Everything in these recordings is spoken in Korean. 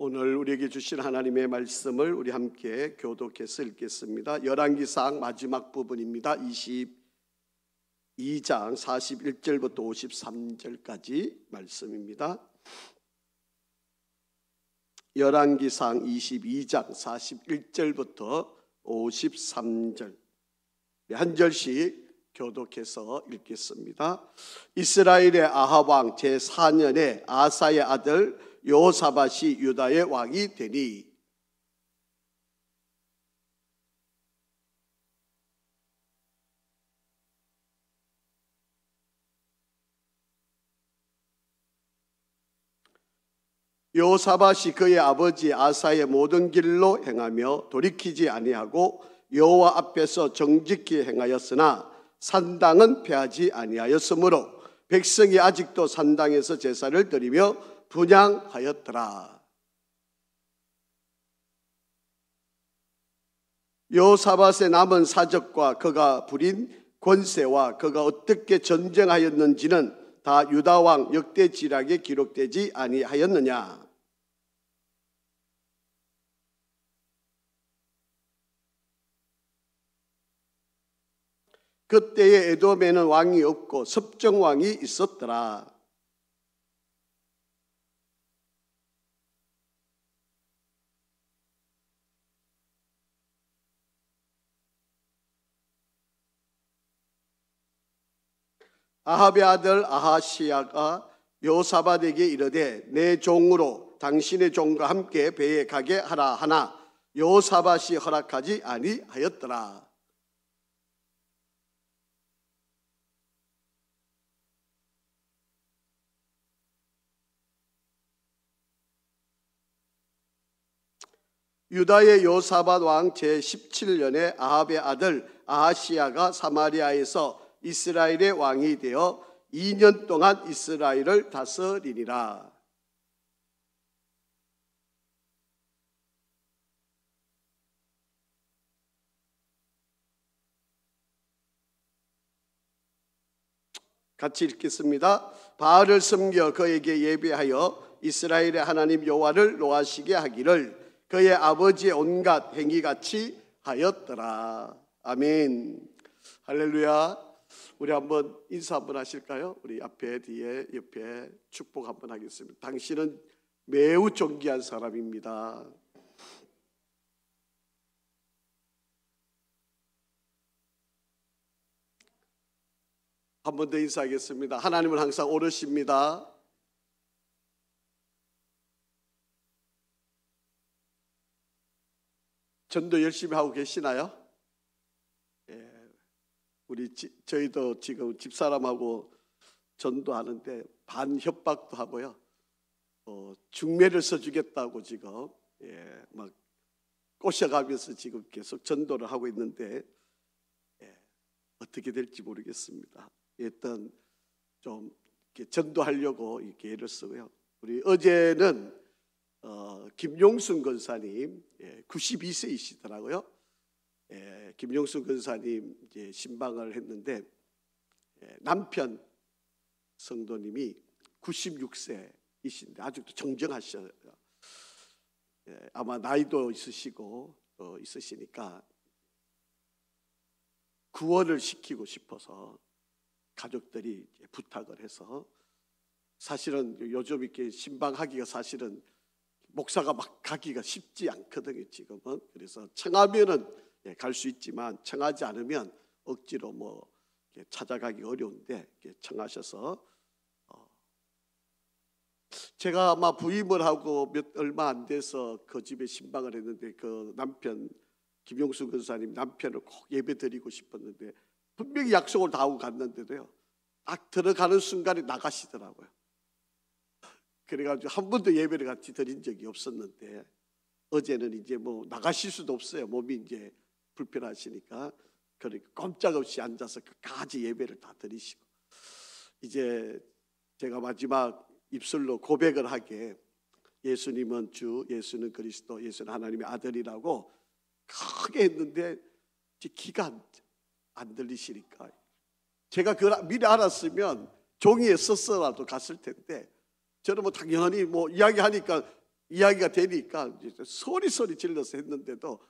오늘 우리에게 주신 하나님의 말씀을 우리 함께 교독해서 읽겠습니다. 열왕기상 마지막 부분입니다. 22장 41절부터 53절까지 말씀입니다. 열왕기상 22장 41절부터 53절 한 절씩 교독해서 읽겠습니다. 이스라엘의 아합 왕 제4년에 아사의 아들 여호사밧이 유다의 왕이 되니 여호사밧이 그의 아버지 아사의 모든 길로 행하며 돌이키지 아니하고 여호와 앞에서 정직히 행하였으나 산당은 폐하지 아니하였으므로 백성이 아직도 산당에서 제사를 드리며 분향하였더라. 여호사밧의 남은 사적과 그가 부린 권세와 그가 어떻게 전쟁하였는지는 다 유다 왕 역대지략에 기록되지 아니하였느냐? 그때에 에돔에는 왕이 없고 섭정 왕이 있었더라. 아합의 아들 아하시야가 여호사밧에게 이르되 내 종으로 당신의 종과 함께 배에 가게 하라 하나 여호사밧이 허락하지 아니하였더라. 유다의 여호사밧 왕 제17년에 아합의 아들 아하시야가 사마리아에서 이스라엘의 왕이 되어 2년 동안 이스라엘을 다스리니라. 같이 읽겠습니다. 바알을 섬겨 그에게 예배하여 이스라엘의 하나님 여호와를 노하시게 하기를 그의 아버지의 온갖 행위같이 하였더라. 아멘. 할렐루야. 우리 한번 인사 한번 하실까요? 우리 앞에 뒤에 옆에 축복 한번 하겠습니다. 당신은 매우 존귀한 사람입니다. 한 번 더 인사하겠습니다. 하나님은 항상 오르십니다. 전도 열심히 하고 계시나요? 저희도 지금 집사람하고 전도하는데 반협박도 하고요. 중매를 써주겠다고 지금 막 꼬셔가면서 지금 계속 전도를 하고 있는데 어떻게 될지 모르겠습니다. 일단 좀 이렇게 전도하려고 이렇게 애를 쓰고요. 우리 어제는 김용순 권사님 92세이시더라고요. 김용순 권사님 이제 신방을 했는데 남편 성도님이 96세이신데 아직도 정정하셔요. 아마 나이도 있으시고 있으시니까 구원을 시키고 싶어서 가족들이 부탁을 해서 사실은 요즘 이렇게 신방하기가 사실은 목사가 막 가기가 쉽지 않거든요 지금은. 그래서 청하면은 갈 수 있지만 청하지 않으면 억지로 뭐 찾아가기 어려운데 청하셔서 제가 아마 부임을 하고 얼마 안 돼서 그 집에 신방을 했는데 그 남편 김용수 권사님 남편을 꼭 예배 드리고 싶었는데 분명히 약속을 다 하고 갔는데도요 딱 들어가는 순간에 나가시더라고요. 그래가지고 한 번도 예배를 같이 드린 적이 없었는데 어제는 이제 뭐 나가실 수도 없어요. 몸이 이제 불편하시니까 그러니까 꼼짝없이 앉아서 끝까지 예배를 다 드리시고 이제 제가 마지막 입술로 고백을 하게 예수님은 주, 예수는 그리스도, 예수는 하나님의 아들이라고 크게 했는데 귀가 안 들리시니까 제가 그걸 미리 알았으면 종이에 썼어라도 갔을 텐데 저는 뭐 당연히 뭐 이야기하니까 이야기가 되니까 이제 소리 질러서 했는데도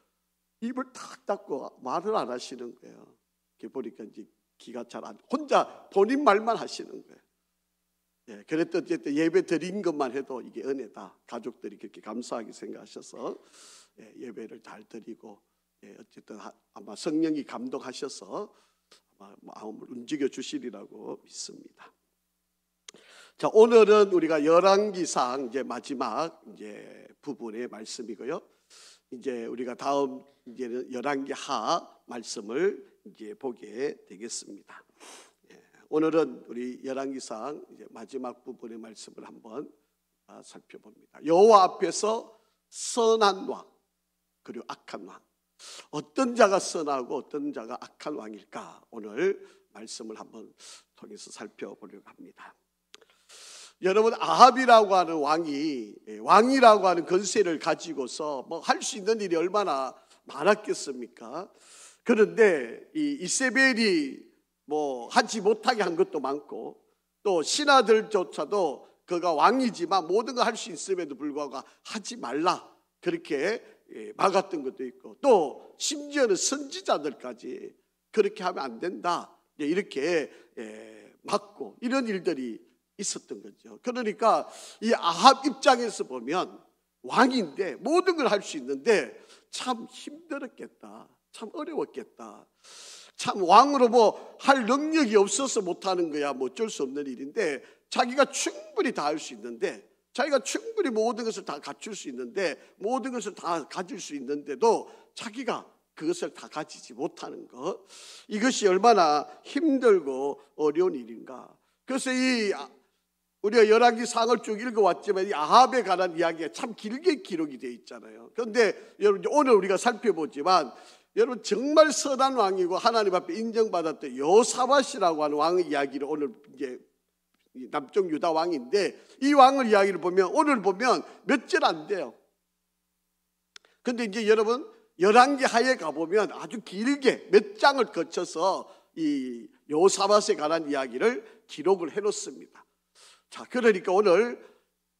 입을 탁 닫고 말을 안 하시는 거예요. 이렇게 보니까 이제 기가 잘 안, 혼자 본인 말만 하시는 거예요. 예, 그랬더니 어쨌든 예배 드린 것만 해도 이게 은혜다. 가족들이 그렇게 감사하게 생각하셔서 예배를 잘 드리고, 어쨌든 아마 성령이 감동하셔서 아마 마음을 움직여 주시리라고 믿습니다. 자, 오늘은 우리가 열왕기상 이제 마지막 이제 부분의 말씀이고요. 이제 우리가 다음 이제는 열왕기하 말씀을 이제 보게 되겠습니다. 오늘은 우리 열왕기상 이제 마지막 부분의 말씀을 한번 살펴봅니다. 여호와 앞에서 선한 왕 그리고 악한 왕, 어떤 자가 선하고 어떤 자가 악한 왕일까, 오늘 말씀을 한번 통해서 살펴보려고 합니다. 여러분, 아합이라고 하는 왕이라고 하는 권세를 가지고서 뭐 할 수 있는 일이 얼마나 많았겠습니까? 그런데 이 이세벨이 뭐 하지 못하게 한 것도 많고, 또 신하들조차도 그가 왕이지만 모든 걸 할 수 있음에도 불구하고 하지 말라 그렇게 막았던 것도 있고, 또 심지어는 선지자들까지 그렇게 하면 안 된다 이렇게 막고, 이런 일들이 있었던 거죠. 그러니까 이 아합 입장에서 보면 왕인데 모든 걸 할 수 있는데 참 힘들었겠다, 참 어려웠겠다. 참 왕으로 뭐 할 능력이 없어서 못하는 거야 뭐 어쩔 수 없는 일인데, 자기가 충분히 다 할 수 있는데, 자기가 충분히 모든 것을 다 갖출 수 있는데, 모든 것을 다 가질 수 있는데도 자기가 그것을 다 가지지 못하는 것, 이것이 얼마나 힘들고 어려운 일인가. 그래서 우리가 열왕기상을 쭉 읽어왔지만 이 아합에 관한 이야기가 참 길게 기록이 되어 있잖아요. 그런데 여러분, 오늘 우리가 살펴보지만 여러분, 정말 선한 왕이고 하나님 앞에 인정받았던 여호사밧이라고 하는 왕의 이야기를 오늘 이제 남쪽 유다 왕인데, 이 왕의 이야기를 보면 오늘 보면 몇 절 안 돼요. 근데 이제 여러분, 열왕기하에 가보면 아주 길게 몇 장을 거쳐서 이 여호사밧에 관한 이야기를 기록을 해놓습니다. 자, 그러니까 오늘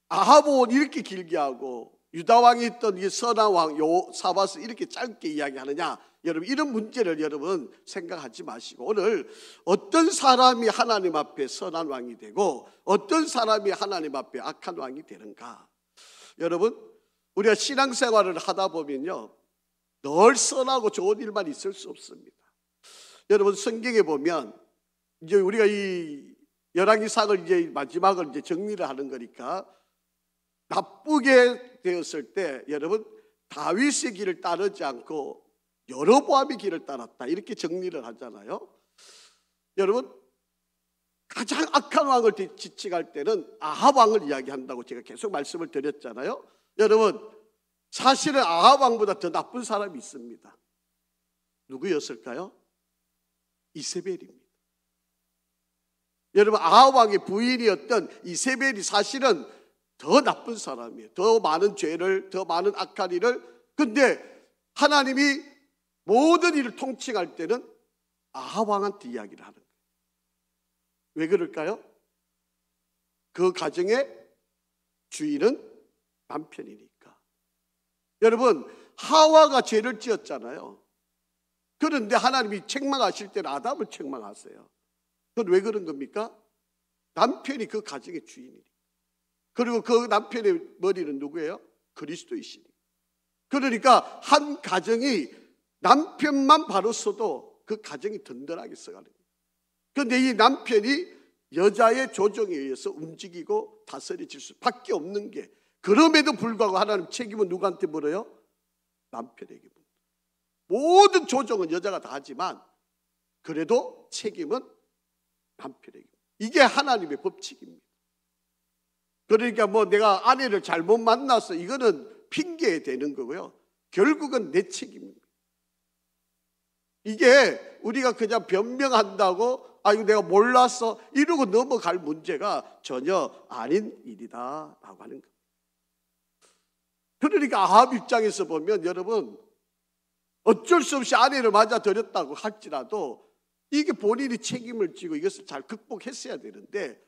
아합은 이렇게 길게 하고 유다 왕이 있던 이 선한 왕 여호사밧을 이렇게 짧게 이야기하느냐, 여러분 이런 문제를 여러분 생각하지 마시고, 오늘 어떤 사람이 하나님 앞에 선한 왕이 되고 어떤 사람이 하나님 앞에 악한 왕이 되는가. 여러분, 우리가 신앙생활을 하다 보면요, 늘 선하고 좋은 일만 있을 수 없습니다. 여러분, 성경에 보면 이제 우리가 이 열왕기상을 이제 마지막을 이제 정리를 하는 거니까, 나쁘게 되었을 때 여러분, 다윗의 길을 따르지 않고 여로보암의 길을 따랐다 이렇게 정리를 하잖아요. 여러분, 가장 악한 왕을 지칭할 때는 아합 왕을 이야기한다고 제가 계속 말씀을 드렸잖아요. 여러분, 사실은 아합 왕보다 더 나쁜 사람이 있습니다. 누구였을까요? 이세벨입니다. 여러분, 아합 왕의 부인이었던 이세벨이 사실은 더 나쁜 사람이에요. 더 많은 죄를, 더 많은 악한 일을. 근데 하나님이 모든 일을 통칭할 때는 아합 왕한테 이야기를 하는 거예요. 왜 그럴까요? 그 가정의 주인은 남편이니까. 여러분, 하와가 죄를 지었잖아요. 그런데 하나님이 책망하실 때는 아담을 책망하세요. 그건 왜 그런 겁니까? 남편이 그 가정의 주인이니까. 그리고 그 남편의 머리는 누구예요? 그리스도이시니. 그러니까 한 가정이 남편만 바로 써도 그 가정이 든든하게 써가는 거예요. 그런데 이 남편이 여자의 조정에 의해서 움직이고 다스려질 수밖에 없는 게, 그럼에도 불구하고 하나님 책임은 누구한테 물어요? 남편에게 물어요. 모든 조정은 여자가 다 하지만 그래도 책임은 남편에게. 이게 하나님의 법칙입니다. 그러니까 뭐 내가 아내를 잘못 만나서 이거는 핑계 되는 거고요, 결국은 내 책임입니다. 이게 우리가 그냥 변명한다고 이거 내가 몰랐어 이러고 넘어갈 문제가 전혀 아닌 일이다 라고 하는 겁니다. 그러니까 아합 입장에서 보면 여러분, 어쩔 수 없이 아내를 맞아들였다고 할지라도 이게 본인이 책임을 지고 이것을 잘 극복했어야 되는데,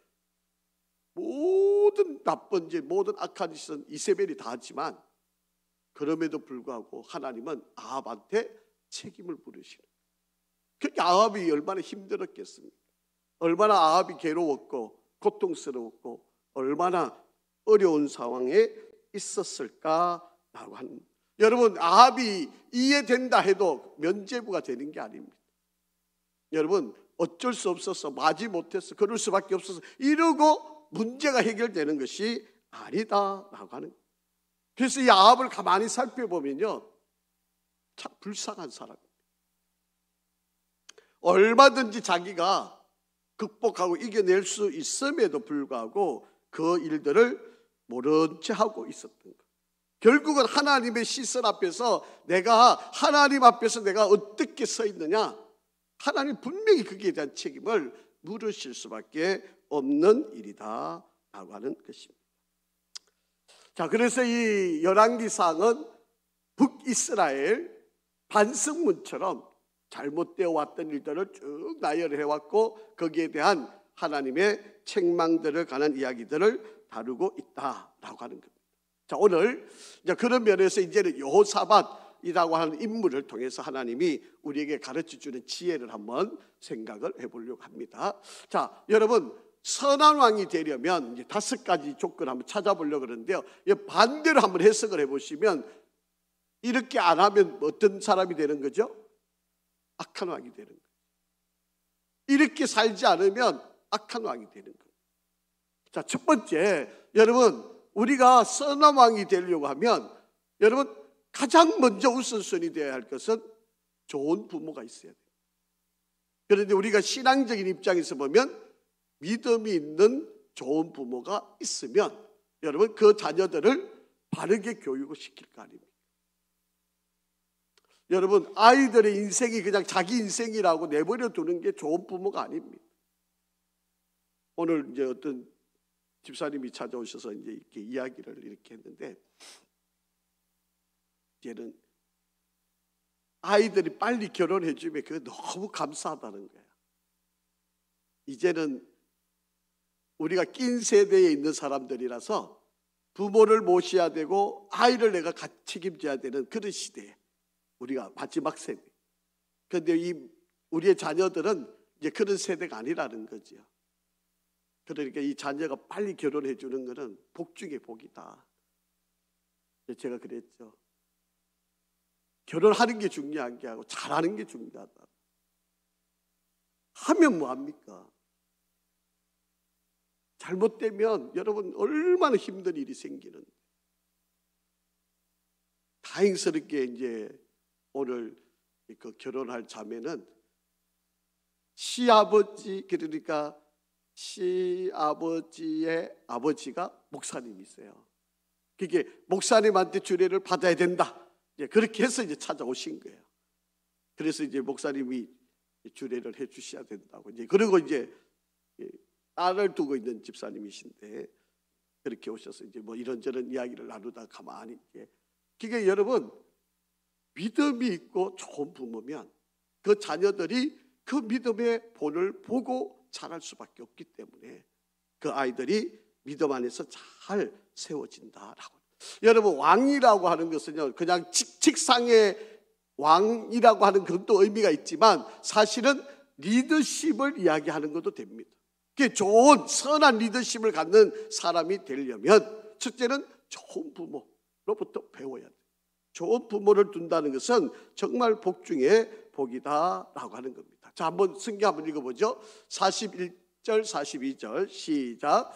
모든 나쁜 짓, 모든 악한 짓은 이세벨이 다 하지만 그럼에도 불구하고 하나님은 아합한테 책임을 물으시는. 그러니까 아합이 얼마나 힘들었겠습니까? 얼마나 아합이 괴로웠고 고통스러웠고 얼마나 어려운 상황에 있었을까라고 하는. 여러분, 아합이 이해된다 해도 면죄부가 되는 게 아닙니다. 여러분, 어쩔 수 없어서 마지 못해서 그럴 수밖에 없어서 이러고 문제가 해결되는 것이 아니다라고 하는 거예요. 그래서 이 아합을 가만히 살펴보면요, 참 불쌍한 사람입니다. 얼마든지 자기가 극복하고 이겨낼 수 있음에도 불구하고 그 일들을 모른 채 하고 있었던 거예요. 결국은 하나님의 시선 앞에서 내가 하나님 앞에서 내가 어떻게 서 있느냐, 하나님 분명히 거기에 대한 책임을 물으실 수밖에 없는 일이다 라고 하는 것입니다. 자, 그래서 이 열왕기상은 북이스라엘 반석문처럼 잘못되어 왔던 일들을 쭉 나열해 왔고 거기에 대한 하나님의 책망들을 관한 이야기들을 다루고 있다라고 하는 겁니다. 자, 오늘 이제 그런 면에서 이제는 여호사밧이라고 하는 인물을 통해서 하나님이 우리에게 가르쳐 주는 지혜를 한번 생각을 해보려고 합니다. 자, 여러분, 선한 왕이 되려면 이제 5가지 조건을 한번 찾아보려고 그러는데요. 반대로 한번 해석을 해보시면 이렇게 안 하면 어떤 사람이 되는 거죠? 악한 왕이 되는 거예요. 이렇게 살지 않으면 악한 왕이 되는 거예요. 자, 첫 번째, 여러분, 우리가 선한 왕이 되려고 하면 여러분 가장 먼저 우선순위 되어야 할 것은 좋은 부모가 있어야 돼요. 그런데 우리가 신앙적인 입장에서 보면 믿음이 있는 좋은 부모가 있으면 여러분 그 자녀들을 바르게 교육을 시킬 거 아닙니까? 여러분, 아이들의 인생이 그냥 자기 인생이라고 내버려 두는 게 좋은 부모가 아닙니다. 오늘 이제 어떤 집사님이 찾아오셔서 이제 이렇게 이야기를 이렇게 했는데, 이제는 아이들이 빨리 결혼해 주면 그게 너무 감사하다는 거예요. 이제는 우리가 낀 세대에 있는 사람들이라서 부모를 모셔야 되고 아이를 내가 같이 책임져야 되는 그런 시대에 우리가 마지막 세대. 그런데 우리의 자녀들은 이제 그런 세대가 아니라는 거죠. 그러니까 이 자녀가 빨리 결혼해 주는 것은 복 중에 복이다. 제가 그랬죠. 결혼하는 게 중요한 게 아니고 잘하는 게 중요하다. 하면 뭐합니까? 잘못되면 여러분 얼마나 힘든 일이 생기는데. 다행스럽게 이제 오늘 그 결혼할 자매는 시아버지, 그러니까 시아버지의 아버지가 목사님이세요. 그게 목사님한테 주례를 받아야 된다. 그렇게 해서 이제 찾아오신 거예요. 그래서 이제 목사님이 주례를 해 주셔야 된다고. 그리고 이제 딸을 두고 있는 집사님이신데 그렇게 오셔서 이제 뭐 이런저런 이야기를 나누다 가만히 그게 여러분 믿음이 있고 좋은 부모면 그 자녀들이 그 믿음의 본을 보고 자랄 수밖에 없기 때문에 그 아이들이 믿음 안에서 잘 세워진다라고. 여러분, 왕이라고 하는 것은요 그냥 직책상의 왕이라고 하는 그것도 의미가 있지만 사실은 리더십을 이야기하는 것도 됩니다. 그게 좋은 선한 리더십을 갖는 사람이 되려면 첫째는 좋은 부모로부터 배워야 돼요. 좋은 부모를 둔다는 것은 정말 복 중에 복이다라고 하는 겁니다. 자, 한번 성경 한번 읽어보죠. 41절 42절 시작.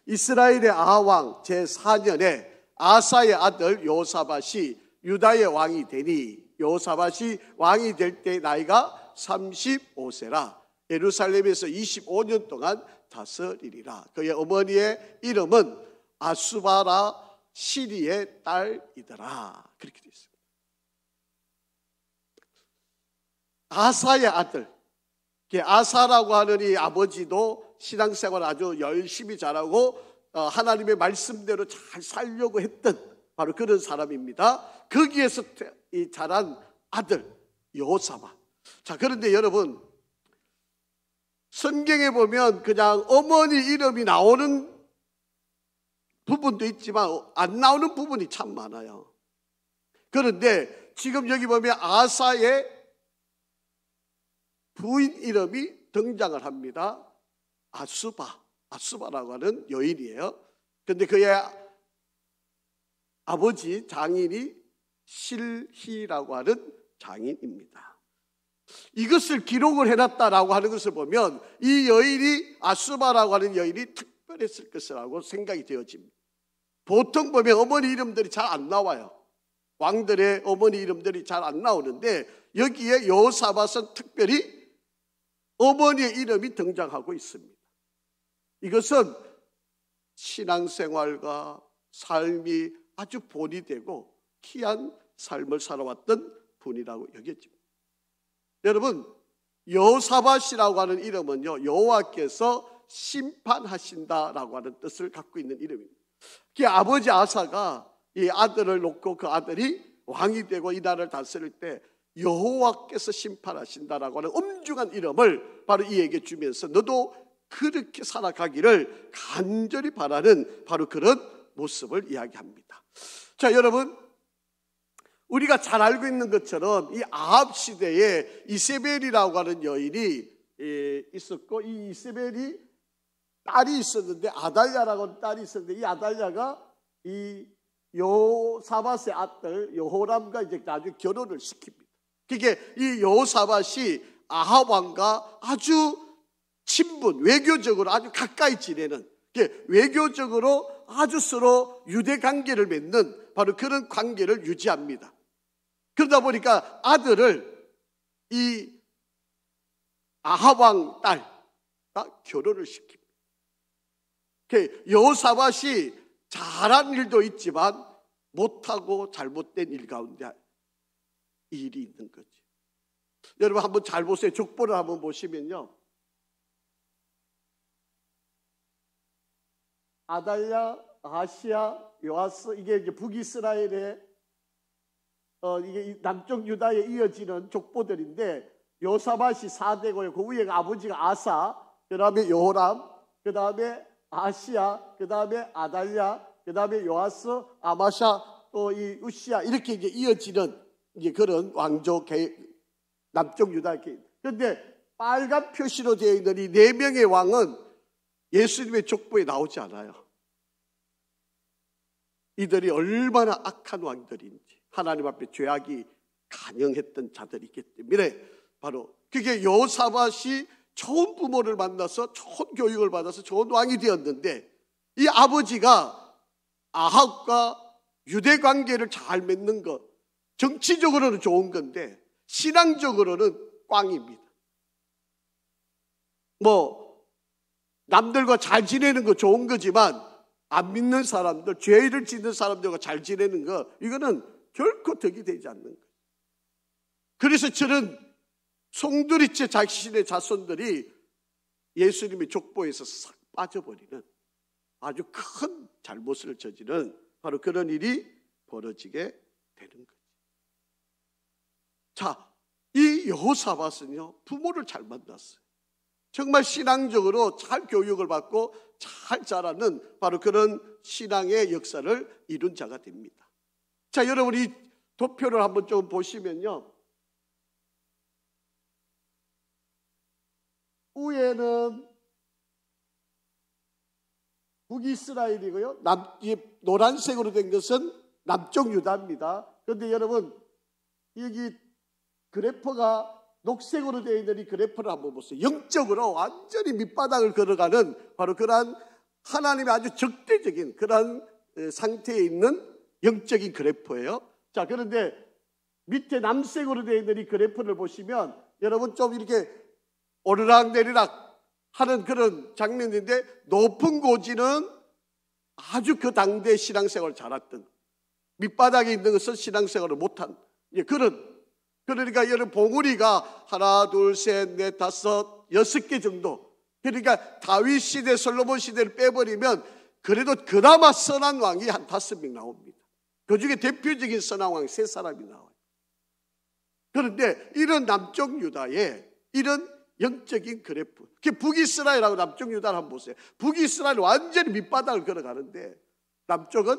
이스라엘의 아하왕 제4년에 아사의 아들 여호사밧이 유다의 왕이 되니 여호사밧이 왕이 될 때 나이가 35세라 예루살렘에서 25년 동안 다스리리라. 그의 어머니의 이름은 아수바라 시리의 딸이더라. 그렇게 되어 있습니다. 아사의 아들, 아사라고 하는 이 아버지도 신앙생활 아주 열심히 잘하고 하나님의 말씀대로 잘 살려고 했던 바로 그런 사람입니다. 거기에서 자란 아들 여호사밧. 자, 그런데 여러분 성경에 보면 그냥 어머니 이름이 나오는 부분도 있지만 안 나오는 부분이 참 많아요. 그런데 지금 여기 보면 아사의 부인 이름이 등장을 합니다. 아수바라고 하는 여인이에요. 그런데 그의 아버지 장인이 실히라고 하는 장인입니다. 이것을 기록을 해놨다라고 하는 것을 보면 이 여인이 아수바라고 하는 여인이 특별했을 것이라고 생각이 되어집니다. 보통 보면 어머니 이름들이 잘 안 나와요. 왕들의 어머니 이름들이 잘 안 나오는데 여기에 여호사밧은 특별히 어머니의 이름이 등장하고 있습니다. 이것은 신앙생활과 삶이 아주 본이 되고 귀한 삶을 살아왔던 분이라고 여겨집니다. 여러분, 여호사밧이라고 하는 이름은요, 여호와께서 심판하신다라고 하는 뜻을 갖고 있는 이름입니다. 그 아버지 아사가 이 아들을 놓고 그 아들이 왕이 되고 이 나라를 다스릴 때 여호와께서 심판하신다라고 하는 엄중한 이름을 바로 이에게 주면서 너도 그렇게 살아가기를 간절히 바라는 바로 그런 모습을 이야기합니다. 자, 여러분, 우리가 잘 알고 있는 것처럼 이 아합 시대에 이세벨이라고 하는 여인이 있었고, 이 이세벨이 딸이 있었는데, 아달랴라고 하는 딸이 있었는데, 이 아달랴가 이 여호사밧의 아들 여호람과 이제 나중에 결혼을 시킵니다. 그게 이 여호사밧이 아합 왕과 아주 친분, 외교적으로 아주 가까이 지내는, 외교적으로 아주 서로 유대 관계를 맺는 바로 그런 관계를 유지합니다. 그러다 보니까 아들을 이 아합 왕 딸과 결혼을 시킵니다. 여호사밧이 잘한 일도 있지만 못하고 잘못된 일 가운데 일이 있는 거지. 여러분 한번 잘 보세요. 족보를 한번 보시면요, 아달랴, 아하시야, 요아스, 이게 이제 북이스라엘의 이게 남쪽 유다에 이어지는 족보들인데, 여호사밧이 4대고요. 그 위에가 아버지가 아사, 그 다음에 여호람, 그 다음에 아하시야, 그 다음에 아달랴, 그 다음에 요아스, 아마샤, 또 이 우시야, 이렇게 이제 이어지는 이제 그런 왕조 남쪽 유다. 그런데 빨간 표시로 되어 있는 이 4명의 왕은 예수님의 족보에 나오지 않아요. 이들이 얼마나 악한 왕들인지, 하나님 앞에 죄악이 간영했던 자들이기 때문에 바로 그게 여호사밧이 좋은 부모를 만나서 좋은 교육을 받아서 좋은 왕이 되었는데, 이 아버지가 아합과 유대 관계를 잘 맺는 것, 정치적으로는 좋은 건데 신앙적으로는 꽝입니다. 남들과 잘 지내는 거 좋은 거지만 안 믿는 사람들, 죄를 짓는 사람들과 잘 지내는 거, 이거는 결코 덕이 되지 않는 거예요. 그래서 저는 송두리째 자신의 자손들이 예수님의 족보에서 싹 빠져버리는 아주 큰 잘못을 저지른 바로 그런 일이 벌어지게 되는 거죠. 자, 이 여호사밧은요, 부모를 잘 만났어요. 정말 신앙적으로 잘 교육을 받고 잘 자라는 바로 그런 신앙의 역사를 이룬 자가 됩니다. 자, 여러분 이 도표를 한번 좀 보시면요, 위에는 북이스라엘이고요, 노란색으로 된 것은 남쪽 유다입니다. 그런데 여러분 여기 그래프가 녹색으로 되어 있는 이 그래프를 한번 보세요. 영적으로 완전히 밑바닥을 걸어가는 바로 그러한 하나님의 아주 적대적인 그러한 상태에 있는 영적인 그래프예요. 자, 그런데 밑에 남색으로 되어 있는 이 그래프를 보시면 여러분 좀 이렇게 오르락내리락 하는 그런 장면인데, 높은 고지는 아주 그 당대 신앙생활을 잘했던, 밑바닥에 있는 것은 신앙생활을 못한 그러니까 여러분 봉우리가 하나, 둘, 셋, 넷, 다섯, 6개 정도. 그러니까 다윗 시대, 솔로몬 시대를 빼버리면 그래도 그나마 선한 왕이 한 5명 나옵니다. 그 중에 대표적인 선한 왕이 3사람이 나와요. 그런데 이런 남쪽 유다에 이런 영적인 그래프, 북이스라엘하고 남쪽 유다를 한번 보세요. 북이스라엘 완전히 밑바닥을 걸어가는데 남쪽은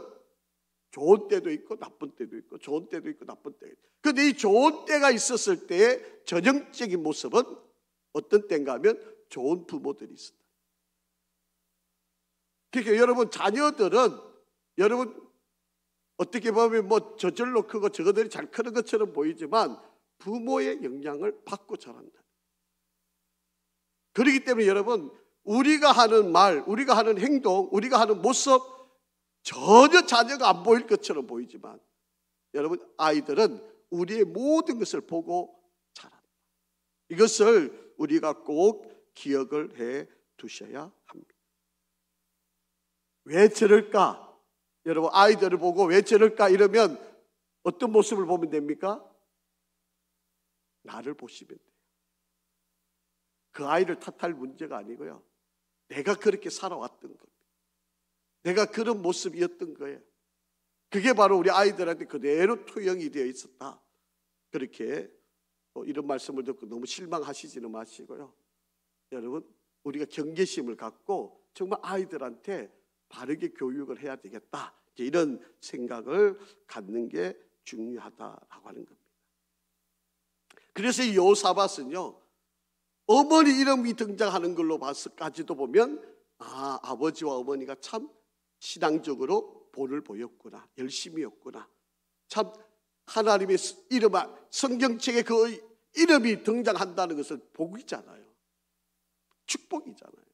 좋은 때도 있고 나쁜 때도 있고 좋은 때도 있고 나쁜 때도 있고. 그런데 이 좋은 때가 있었을 때의 전형적인 모습은 어떤 때인가 하면 좋은 부모들이 있습니다. 그러니까 여러분 자녀들은 여러분 어떻게 보면 뭐 저절로 크고 저거들이 잘 크는 것처럼 보이지만 부모의 영향을 받고 자란다. 그렇기 때문에 여러분 우리가 하는 말, 우리가 하는 행동, 우리가 하는 모습 전혀 자녀가 안 보일 것처럼 보이지만 여러분 아이들은 우리의 모든 것을 보고 자란다. 이것을 우리가 꼭 기억을 해 두셔야 합니다. 왜 저럴까? 여러분 아이들을 보고 왜 저럴까 이러면 어떤 모습을 보면 됩니까? 나를 보시면 돼요. 그 아이를 탓할 문제가 아니고요. 내가 그렇게 살아왔던 겁니다. 내가 그런 모습이었던 거예요. 그게 바로 우리 아이들한테 그대로 투영이 되어 있었다. 그렇게 이런 말씀을 듣고 너무 실망하시지는 마시고요. 여러분 우리가 경계심을 갖고 정말 아이들한테 바르게 교육을 해야 되겠다. 이런 생각을 갖는 게 중요하다라고 하는 겁니다. 그래서 이 여호사밧은요. 어머니 이름이 등장하는 걸로 봐서까지도 보면 아버지와 어머니가 참 신앙적으로 본을 보였구나. 열심히였구나. 참 하나님의 이름, 성경책에 그 이름이 등장한다는 것은 복이잖아요. 축복이잖아요.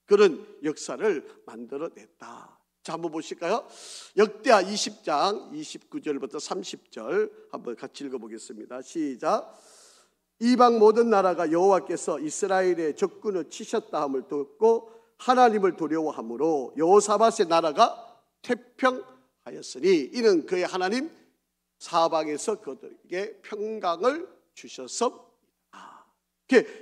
그런 역사를 만들어냈다. 자, 한번 보실까요? 역대하 20장 29절부터 30절 한번 같이 읽어보겠습니다. 시작. 이방 모든 나라가 여호와께서 이스라엘의 적군을 치셨다 함을 듣고 하나님을 두려워함으로 여호사밧의 나라가 태평하였으니 이는 그의 하나님 사방에서 그들에게 평강을 주셨습니다.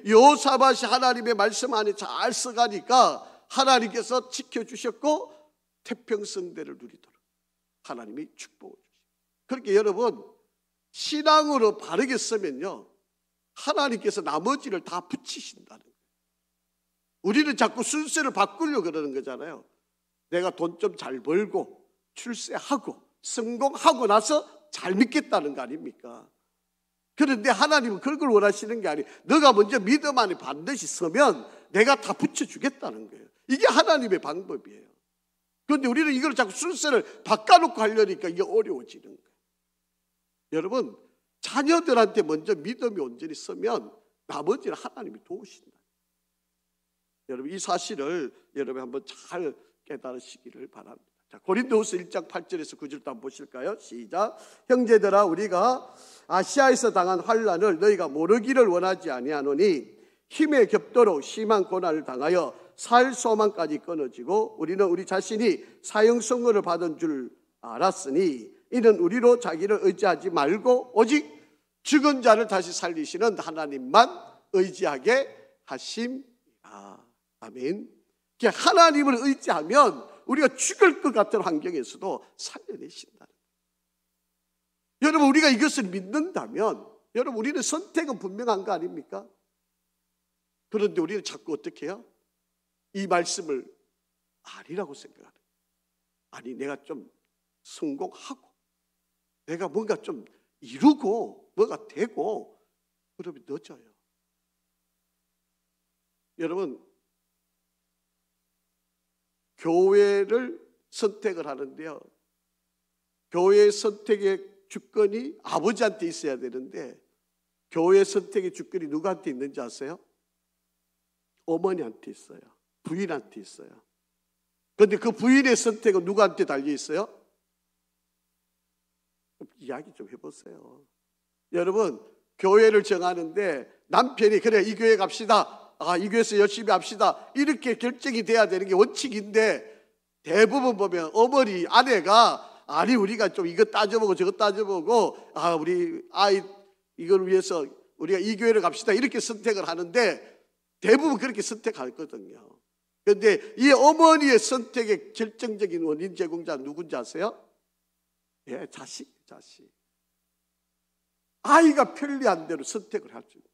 여호사밧이 하나님의 말씀 안에 잘 써가니까 하나님께서 지켜주셨고 태평성대를 누리도록 하나님이 축복을 주십니다. 그렇게 여러분 신앙으로 바르게 쓰면요 하나님께서 나머지를 다 붙이신다는 거예요. 우리는 자꾸 순서를 바꾸려고 그러는 거잖아요. 내가 돈 좀 잘 벌고 출세하고 성공하고 나서 잘 믿겠다는 거 아닙니까? 그런데 하나님은 그런 걸 원하시는 게 아니에요. 너가 먼저 믿음 안에 반드시 서면 내가 다 붙여주겠다는 거예요. 이게 하나님의 방법이에요. 그런데 우리는 이걸 자꾸 순서를 바꿔놓고 하려니까 이게 어려워지는 거예요. 여러분 자녀들한테 먼저 믿음이 온전히 서면 나머지는 하나님이 도우신다. 여러분 이 사실을 여러분 한번 잘 깨달으시기를 바랍니다. 자, 고린도후서 1장 8절에서 9절도 한번 보실까요? 시작. 형제들아 우리가 아시아에서 당한 환난을 너희가 모르기를 원하지 아니하노니 힘에 겹도록 심한 고난을 당하여 살 소망까지 끊어지고 우리는 우리 자신이 사형 선고를 받은 줄 알았으니 이는 우리로 자기를 의지하지 말고 오직 죽은 자를 다시 살리시는 하나님만 의지하게 하심이라. 아멘. 하나님을 의지하면 우리가 죽을 것 같은 환경에서도 살려내신다는 거예요. 여러분 우리가 이것을 믿는다면 여러분 우리는 선택은 분명한 거 아닙니까? 그런데 우리는 자꾸 어떻게 해요? 이 말씀을 아니라고 생각하는 거예요. 아니 내가 좀 성공하고 내가 뭔가 좀 이루고 뭐가 되고 그러면 늦어요. 여러분 교회를 선택을 하는데요. 교회 선택의 주권이 아버지한테 있어야 되는데 교회 선택의 주권이 누구한테 있는지 아세요? 어머니한테 있어요. 부인한테 있어요. 그런데 그 부인의 선택은 누구한테 달려 있어요? 이야기 좀 해보세요. 여러분 교회를 정하는데 남편이 그래 이 교회 갑시다. 이 교회에서 열심히 합시다. 이렇게 결정이 돼야 되는 게 원칙인데 대부분 보면 어머니 아내가 아니 우리가 좀 이거 따져보고 저거 따져보고 우리 아이 이걸 위해서 우리가 이 교회를 갑시다 이렇게 선택을 하는데 대부분 그렇게 선택하거든요. 그런데 이 어머니의 선택의 결정적인 원인 제공자 누군지 아세요? 예, 자식. 아이가 편리한 대로 선택을 할 수 있어요.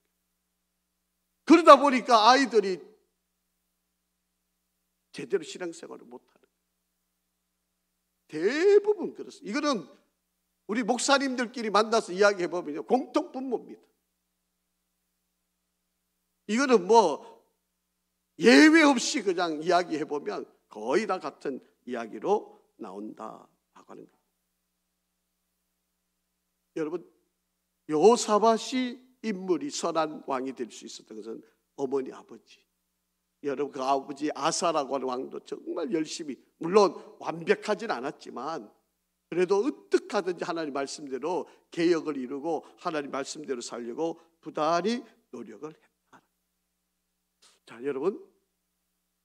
그러다 보니까 아이들이 제대로 신앙생활을 못하는 거예요. 대부분 그렇습니다. 이거는 우리 목사님들끼리 만나서 이야기해 보면요, 공통 분모입니다. 이거는 뭐 예외 없이 그냥 이야기해 보면 거의 다 같은 이야기로 나온다라고 하는 겁니다. 여러분, 여호사밧이 인물이 선한 왕이 될 수 있었던 것은 어머니 아버지, 여러분 그 아버지 아사라고 하는 왕도 정말 열심히, 물론 완벽하진 않았지만 그래도 어떻게 하든지 하나님 말씀대로 개혁을 이루고 하나님 말씀대로 살려고 부단히 노력을 했다. 자, 여러분,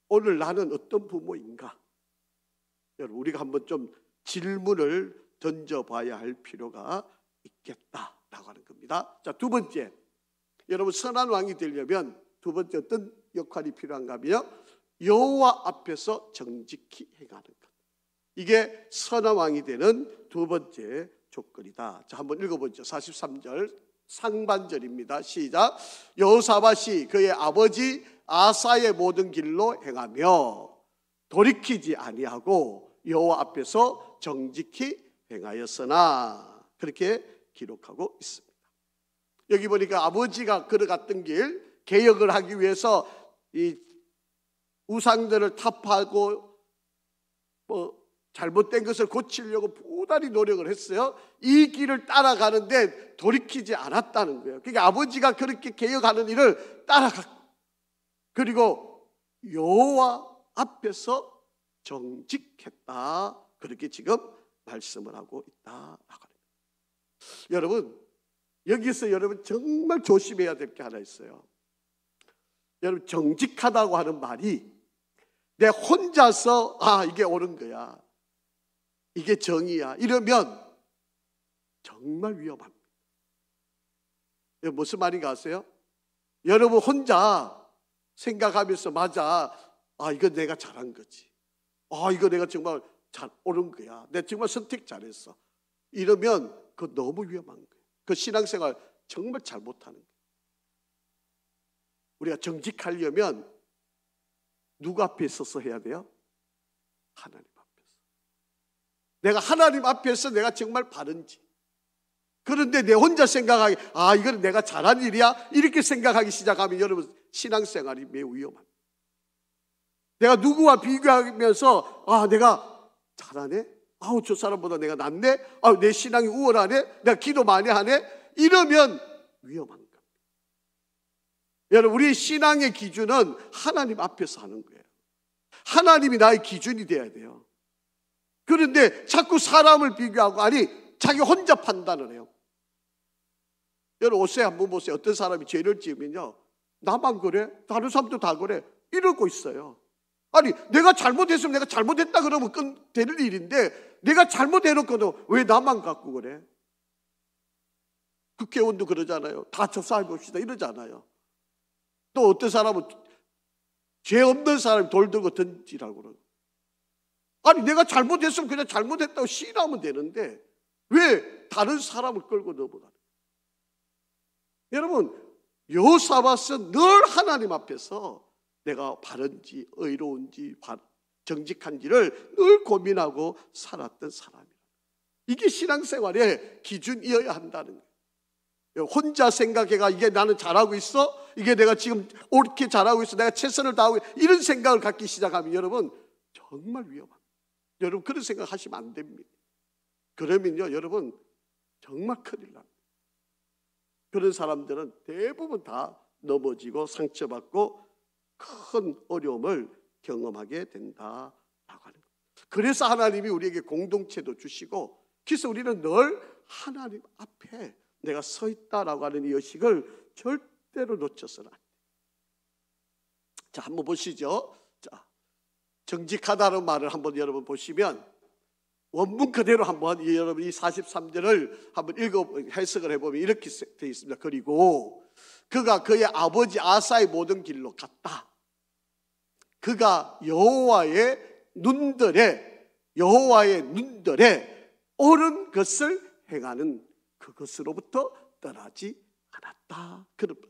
오늘 나는 어떤 부모인가? 여러분, 우리가 한번 좀 질문을 던져봐야 할 필요가 있겠다라고 하는 겁니다. 자, 두 번째, 여러분 선한 왕이 되려면 두 번째 어떤 역할이 필요한가 하면요, 여호와 앞에서 정직히 행하는 것. 이게 선한 왕이 되는 두 번째 조건이다. 자, 한번 읽어보죠. 43절 상반절입니다. 시작. 여호사밧이 그의 아버지 아사의 모든 길로 행하며 돌이키지 아니하고 여호와 앞에서 정직히 행하였으나, 그렇게 기록하고 있습니다. 여기 보니까 아버지가 걸어갔던 길, 개혁을 하기 위해서 이 우상들을 타파하고 잘못된 것을 고치려고 부단히 노력을 했어요. 이 길을 따라가는데 돌이키지 않았다는 거예요. 그러니까 아버지가 그렇게 개혁하는 일을 따라갔고, 그리고 여호와 앞에서 정직했다, 그렇게 지금 말씀을 하고 있다. 여러분, 여기서 여러분 정말 조심해야 될 게 하나 있어요. 여러분, 정직하다고 하는 말이 내 혼자서 이게 옳은 거야, 이게 정의야, 이러면 정말 위험합니다. 무슨 말인가 아세요? 여러분 혼자 생각하면서 맞아, 이거 내가 잘한 거지, 이거 내가 정말 잘 옳은 거야, 내가 정말 선택 잘했어, 이러면 그거 너무 위험한 거예요. 그 신앙생활 정말 잘못하는 거예요. 우리가 정직하려면 누구 앞에 있어서 해야 돼요? 하나님 앞에서. 내가 하나님 앞에서 내가 정말 바른지. 그런데 내 혼자 생각하기, 이건 내가 잘한 일이야, 이렇게 생각하기 시작하면 여러분 신앙생활이 매우 위험합니다. 내가 누구와 비교하면서 내가 잘하네, 저 사람보다 내가 낫네, 내 신앙이 우월하네, 내가 기도 많이 하네, 이러면 위험한 겁니다. 여러분, 우리 신앙의 기준은 하나님 앞에서 하는 거예요. 하나님이 나의 기준이 돼야 돼요. 그런데 자꾸 사람을 비교하고, 자기 혼자 판단을 해요. 여러분, 옷에 한번 보세요. 어떤 사람이 죄를 지으면요, 나만 그래? 다른 사람도 다 그래? 이러고 있어요. 내가 잘못했으면 내가 잘못했다 그러면 되는 일인데, 내가 잘못해놓고도 왜 나만 갖고 그래? 국회의원도 그러잖아요. 다 조사해봅시다 이러잖아요. 또 어떤 사람은 죄 없는 사람이 돌 들고 던지라고 그러고. 내가 잘못했으면 그냥 잘못했다고 시인하면 되는데 왜 다른 사람을 끌고 넘어가는? 여러분, 여호사밧은 늘 하나님 앞에서 내가 바른지 의로운지 정직한지를 늘 고민하고 살았던 사람이에요. 이게 신앙생활의 기준이어야 한다는 거예요. 혼자 생각해가 이게 나는 잘하고 있어? 이게 내가 지금 옳게 잘하고 있어? 내가 최선을 다하고 있어? 이런 생각을 갖기 시작하면 여러분 정말 위험합니다. 여러분 그런 생각 하시면 안 됩니다. 그러면요 여러분 정말 큰일 납니다. 그런 사람들은 대부분 다 넘어지고 상처받고 큰 어려움을 경험하게 된다라고 하는 거예요. 그래서 하나님이 우리에게 공동체도 주시고, 그래서 우리는 늘 하나님 앞에 내가 서 있다라고 하는 이 의식을 절대로 놓쳐서는 안 돼요. 자, 한번 보시죠. 자, 정직하다는 말을 한번 여러분 보시면 원문 그대로 한번 여러분 이 43절을 한번 해석을 해보면 이렇게 되어 있습니다. 그리고 그가 그의 아버지 아사의 모든 길로 갔다. 그가 여호와의 눈들에 옳은 것을 행하는 그것으로부터 떠나지 않았다. 그런 것.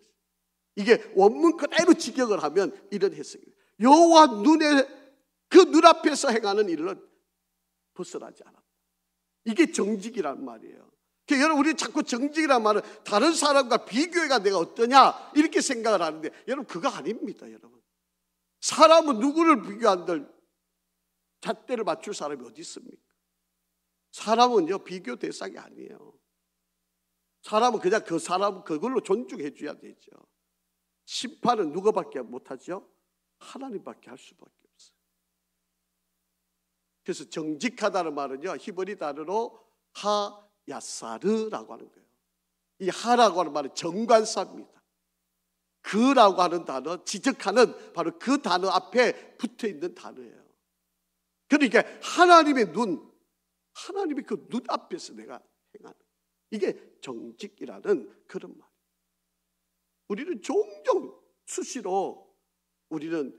이게 원문 그대로 직역을 하면 이런 해석입니다. 여호와 눈에 그 눈앞에서 행하는 일은 벗어나지 않았다. 이게 정직이란 말이에요. 그러니까 여러분, 우리 자꾸 정직이란 말은 다른 사람과 비교해가 내가 어떠냐 이렇게 생각을 하는데, 여러분 그거 아닙니다. 여러분, 사람은 누구를 비교한들 잣대를 맞출 사람이 어디 있습니까? 사람은요, 비교 대상이 아니에요. 사람은 그냥 그 사람 그걸로 존중해 줘야 되죠. 심판은 누구밖에 못하죠? 하나님밖에 할 수밖에 없어요. 그래서 정직하다는 말은요, 히브리 단어로 하야사르라고 하는 거예요. 이 하라고 하는 말은 정관사입니다. 그라고 하는 단어, 지적하는 바로 그 단어 앞에 붙어 있는 단어예요. 그러니까 하나님의 눈, 하나님의 그 눈 앞에서 내가 행하는, 이게 정직이라는 그런 말. 우리는 종종 수시로 우리는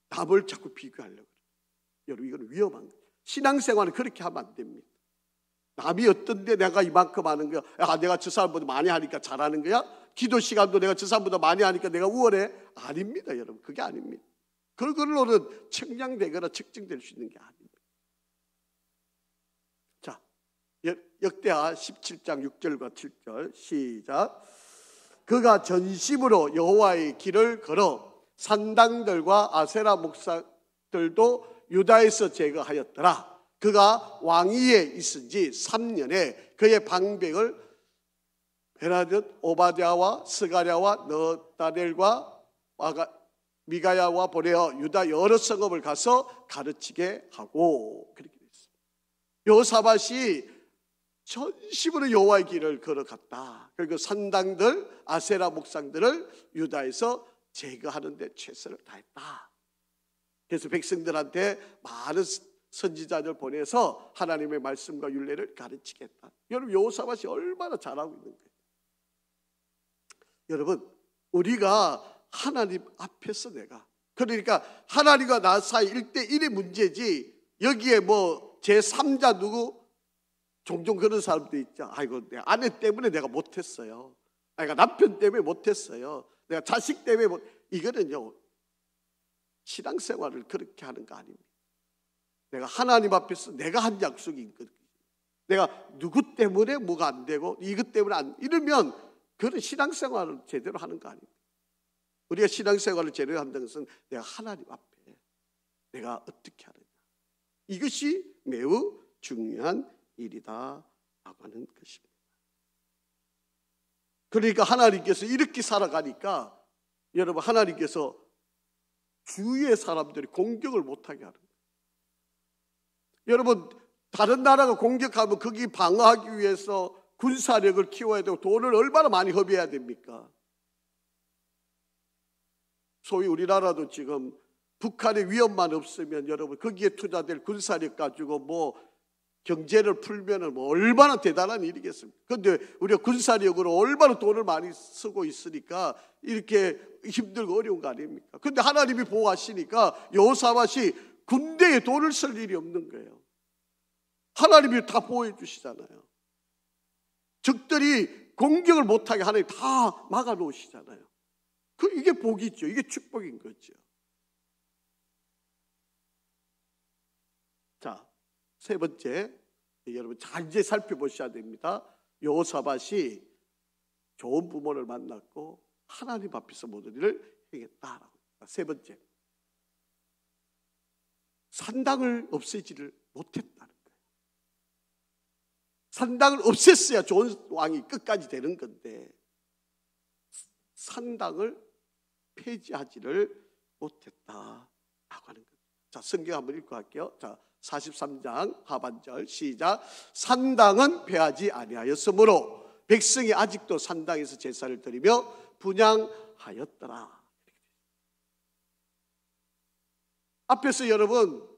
남을 자꾸 비교하려고 해요. 여러분, 이건 위험한 거예요. 신앙생활은 그렇게 하면 안 됩니다. 남이 어떤데 내가 이만큼 하는 거야? 아, 내가 저 사람보다 많이 하니까 잘하는 거야? 기도 시간도 내가 저 사람보다 많이 하니까 내가 우월해? 아닙니다, 여러분. 그게 아닙니다. 그걸로는 측량되거나 측정될 수 있는 게 아닙니다. 자, 역대하 17장 6절과 7절 시작. 그가 전심으로 여호와의 길을 걸어 산당들과 아세라 목사들도 유다에서 제거하였더라. 그가 왕위에 있은 지 3년에 그의 방백을 베나듯 오바댜와 스가랴와 너다넬과 미가야와 보내어 유다 여러 성읍을 가서 가르치게 하고, 그렇게 됐습니다. 여호사밧이 전심으로 여호와의 길을 걸어갔다. 그리고 산당들, 아세라 목상들을 유다에서 제거하는 데 최선을 다했다. 그래서 백성들한테 많은 선지자들 보내서 하나님의 말씀과 율례를 가르치겠다. 여러분, 여호사밧이 얼마나 잘하고 있는 거예요. 여러분, 우리가 하나님 앞에서 내가, 그러니까 하나님과 나 사이 1대1의 문제지, 여기에 뭐 제3자 누구, 종종 그런 사람도 있죠. 아이고, 내 아내 때문에 내가 못했어요. 그러니까 남편 때문에 못했어요. 내가 자식 때문에 이거는요, 신앙생활을 그렇게 하는 거 아닙니다. 내가 하나님 앞에서 내가 한 약속인 것, 내가 누구 때문에 뭐가 안 되고 이것 때문에 안, 이러면 그런 신앙생활을 제대로 하는 거 아닙니다. 우리가 신앙생활을 제대로 한다는 것은 내가 하나님 앞에 내가 어떻게 하느냐, 이것이 매우 중요한 일이다 라고 하는 것입니다. 그러니까 하나님께서 이렇게 살아가니까 여러분, 하나님께서 주위의 사람들이 공격을 못하게 하는 거예요. 여러분, 다른 나라가 공격하면 거기 방어하기 위해서 군사력을 키워야 되고 돈을 얼마나 많이 허비해야 됩니까? 소위 우리나라도 지금 북한의 위협만 없으면 여러분 거기에 투자될 군사력 가지고 뭐 경제를 풀면은 뭐 얼마나 대단한 일이겠습니까? 그런데 우리가 군사력으로 얼마나 돈을 많이 쓰고 있으니까 이렇게 힘들고 어려운 거 아닙니까? 그런데 하나님이 보호하시니까 여호사밧이 군대에 돈을 쓸 일이 없는 거예요. 하나님이 다 보호해 주시잖아요. 적들이 공격을 못하게 하나님이 다 막아 놓으시잖아요. 이게 복이죠. 이게 축복인 거죠. 자, 세 번째, 여러분 잘 이제 살펴보셔야 됩니다. 여호사밧이 좋은 부모를 만났고 하나님 앞에서 모든 일을 행했다라고. 세 번째, 산당을 없애지를 못했다는 거예요. 산당을 없앴어야 좋은 왕이 끝까지 되는 건데 산당을 폐지하지를 못했다라고 하는 거예요. 자, 성경 한번 읽고 할게요. 자, 43장 하반절 시작. 산당은 폐하지 아니하였으므로 백성이 아직도 산당에서 제사를 드리며 분향하였더라. 앞에서 여러분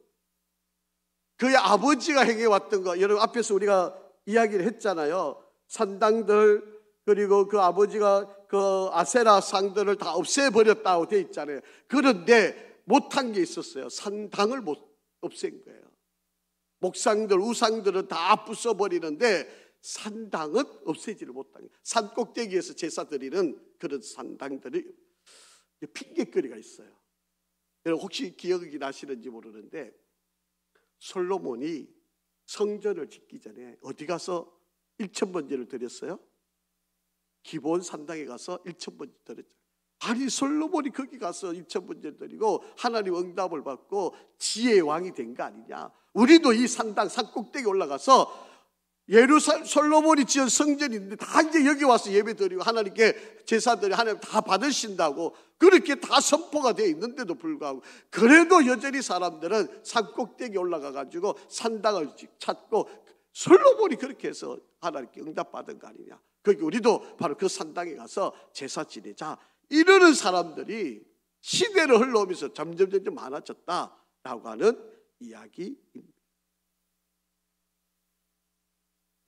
그의 아버지가 행해왔던 거, 여러분 앞에서 우리가 이야기를 했잖아요. 산당들, 그리고 그 아버지가 그 아세라 상들을 다 없애버렸다고 돼 있잖아요. 그런데 못한 게 있었어요. 산당을 못 없앤 거예요. 목상들, 우상들은 다 부숴버리는데 산당은 없애지를 못한 거예요. 산 꼭대기에서 제사 드리는 그런 산당들이 핑계거리가 있어요. 여러분 혹시 기억이 나시는지 모르는데 솔로몬이 성전을 짓기 전에 어디 가서 1,000번제를 드렸어요? 기본 산당에 가서 1,000번제 드렸죠. 아니 솔로몬이 거기 가서 1,000번제 드리고 하나님 응답을 받고 지혜의 왕이 된 거 아니냐. 우리도 이 산당 산꼭대기 올라가서 솔로몬이 지은 성전인데 다 이제 여기 와서 예배 드리고 하나님께 제사드리 하나님 다 받으신다고 그렇게 다 선포가 되어 있는데도 불구하고 그래도 여전히 사람들은 산꼭대기 올라가 가지고 산당을 찾고 솔로몬이 그렇게 해서 하나님께 응답받은 거 아니냐. 거기 우리도 바로 그 산당에 가서 제사 지내자 이러는 사람들이 시대를 흘러오면서 점점 많아졌다라고 하는 이야기입니다.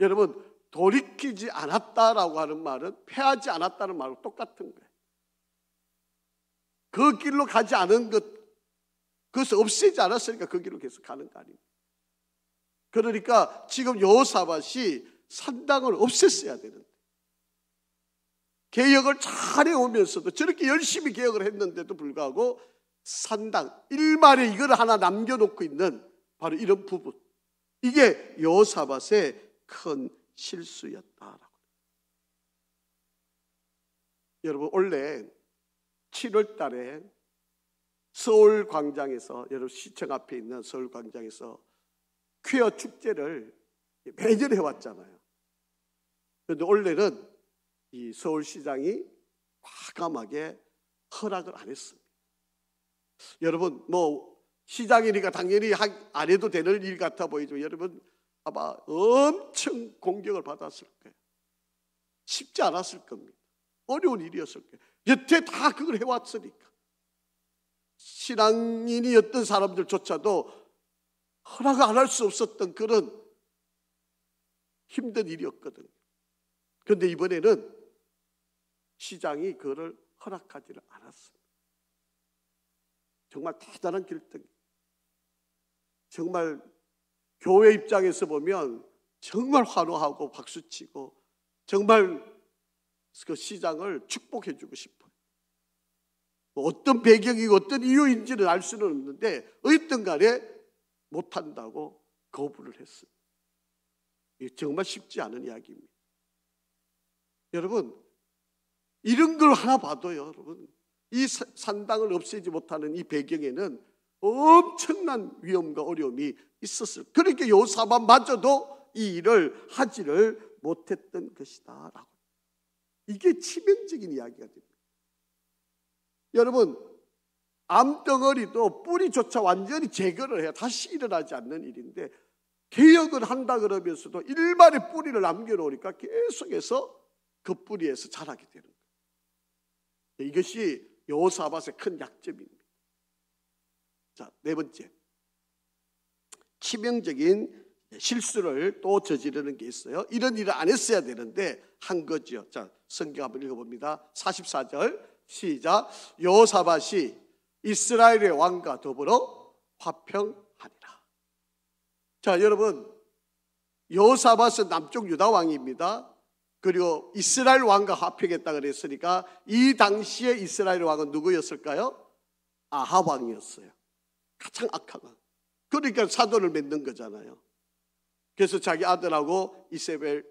여러분, 돌이키지 않았다라고 하는 말은 패하지 않았다는 말과 똑같은 거예요. 그 길로 가지 않은 것, 그것을 없애지 않았으니까 그 길로 계속 가는 거 아닙니까? 그러니까 지금 여호사밧이 산당을 없앴어야 되는데 개혁을 잘 해오면서도 저렇게 열심히 개혁을 했는데도 불구하고 산당, 일말에 이걸 하나 남겨놓고 있는 바로 이런 부분, 이게 여호사밧의 큰 실수였다라고. 여러분 원래 7월 달에 서울 광장에서, 여러분 시청 앞에 있는 서울 광장에서 퀴어 축제를 매년 해왔잖아요. 그런데 올해는 이 서울시장이 과감하게 허락을 안 했습니다. 여러분 뭐 시장이니까 당연히 안 해도 되는 일 같아 보이지만 여러분 아마 엄청 공격을 받았을 거예요. 쉽지 않았을 겁니다. 어려운 일이었을 거예요. 여태 다 그걸 해왔으니까. 신앙인이었던 사람들조차도 허락 안 할 수 없었던 그런 힘든 일이었거든요. 그런데 이번에는 시장이 그거를 허락하지를 않았습니다. 정말 대단한 결정. 정말 교회 입장에서 보면 정말 환호하고 박수치고 정말 그 시장을 축복해주고 싶어요. 어떤 배경이고 어떤 이유인지는 알 수는 없는데 어쨌든 간에 못한다고 거부를 했습니다. 이게 정말 쉽지 않은 이야기입니다. 여러분 이런 걸 하나 봐도요, 여러분 이 산당을 없애지 못하는 이 배경에는 엄청난 위험과 어려움이 있었어요. 그러니까 여호사밧마저도 이 일을 하지를 못했던 것이다 라고. 이게 치명적인 이야기가 됩니다. 여러분 암덩어리도 뿌리조차 완전히 제거를 해야 다시 일어나지 않는 일인데 개혁을 한다 그러면서도 일말의 뿌리를 남겨놓으니까 계속해서 그 뿌리에서 자라게 되는 거예요. 이것이 여호사밧의 큰 약점입니다. 자, 네 번째, 치명적인 실수를 또 저지르는 게 있어요. 이런 일을 안 했어야 되는데 한 거죠. 자, 성경 한번 읽어봅니다. 44절 시작. 여호사밧이 이스라엘의 왕과 더불어 화평하니라. 자, 여러분 여호사밧은 남쪽 유다 왕입니다. 그리고 이스라엘 왕과 화평했다 그랬으니까 이 당시에 이스라엘 왕은 누구였을까요? 아합 왕이었어요. 가장 악한 왕. 그러니까 사돈을 맺는 거잖아요. 그래서 자기 아들하고 이세벨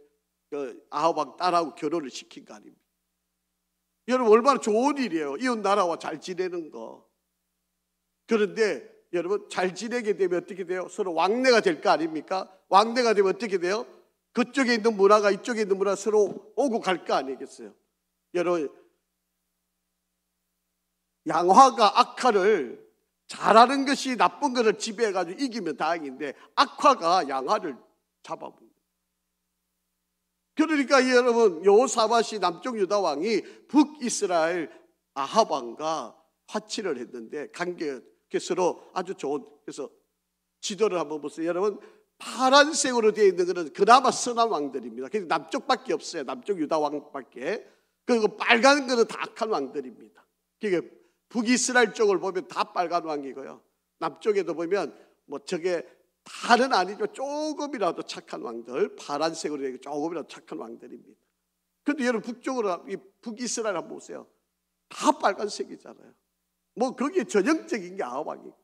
아합 왕 딸하고 결혼을 시킨 거 아닙니까? 여러분 얼마나 좋은 일이에요. 이웃 나라와 잘 지내는 거. 그런데 여러분 잘 지내게 되면 어떻게 돼요? 서로 왕래가 될 거 아닙니까? 왕래가 되면 어떻게 돼요? 그쪽에 있는 문화가 이쪽에 있는 문화 서로 오고 갈 거 아니겠어요? 여러분 양화가 악화를 잘하는 것이 나쁜 것을 지배해가지고 이기면 다행인데 악화가 양화를 잡아먹는. 그러니까 여러분 여호사밧이 남쪽 유다 왕이 북이스라엘 아합 왕과 화치를 했는데 관계가 서로 아주 좋은. 그래서 지도를 한번 보세요. 여러분 파란색으로 되어 있는 것은 그나마 선한 왕들입니다. 그래서 남쪽밖에 없어요. 남쪽 유다 왕밖에. 그리고 빨간 것은 다 악한 왕들입니다. 그러니까 북이스라엘 쪽을 보면 다 빨간 왕이고요. 남쪽에도 보면 뭐 저게 다는 아니죠. 조금이라도 착한 왕들, 파란색으로 되어 있고 조금이라도 착한 왕들입니다. 그런데 여러분 북쪽으로 북이스라엘 한번 보세요. 다 빨간색이잖아요. 뭐 거기에 전형적인 게 아합 왕이고.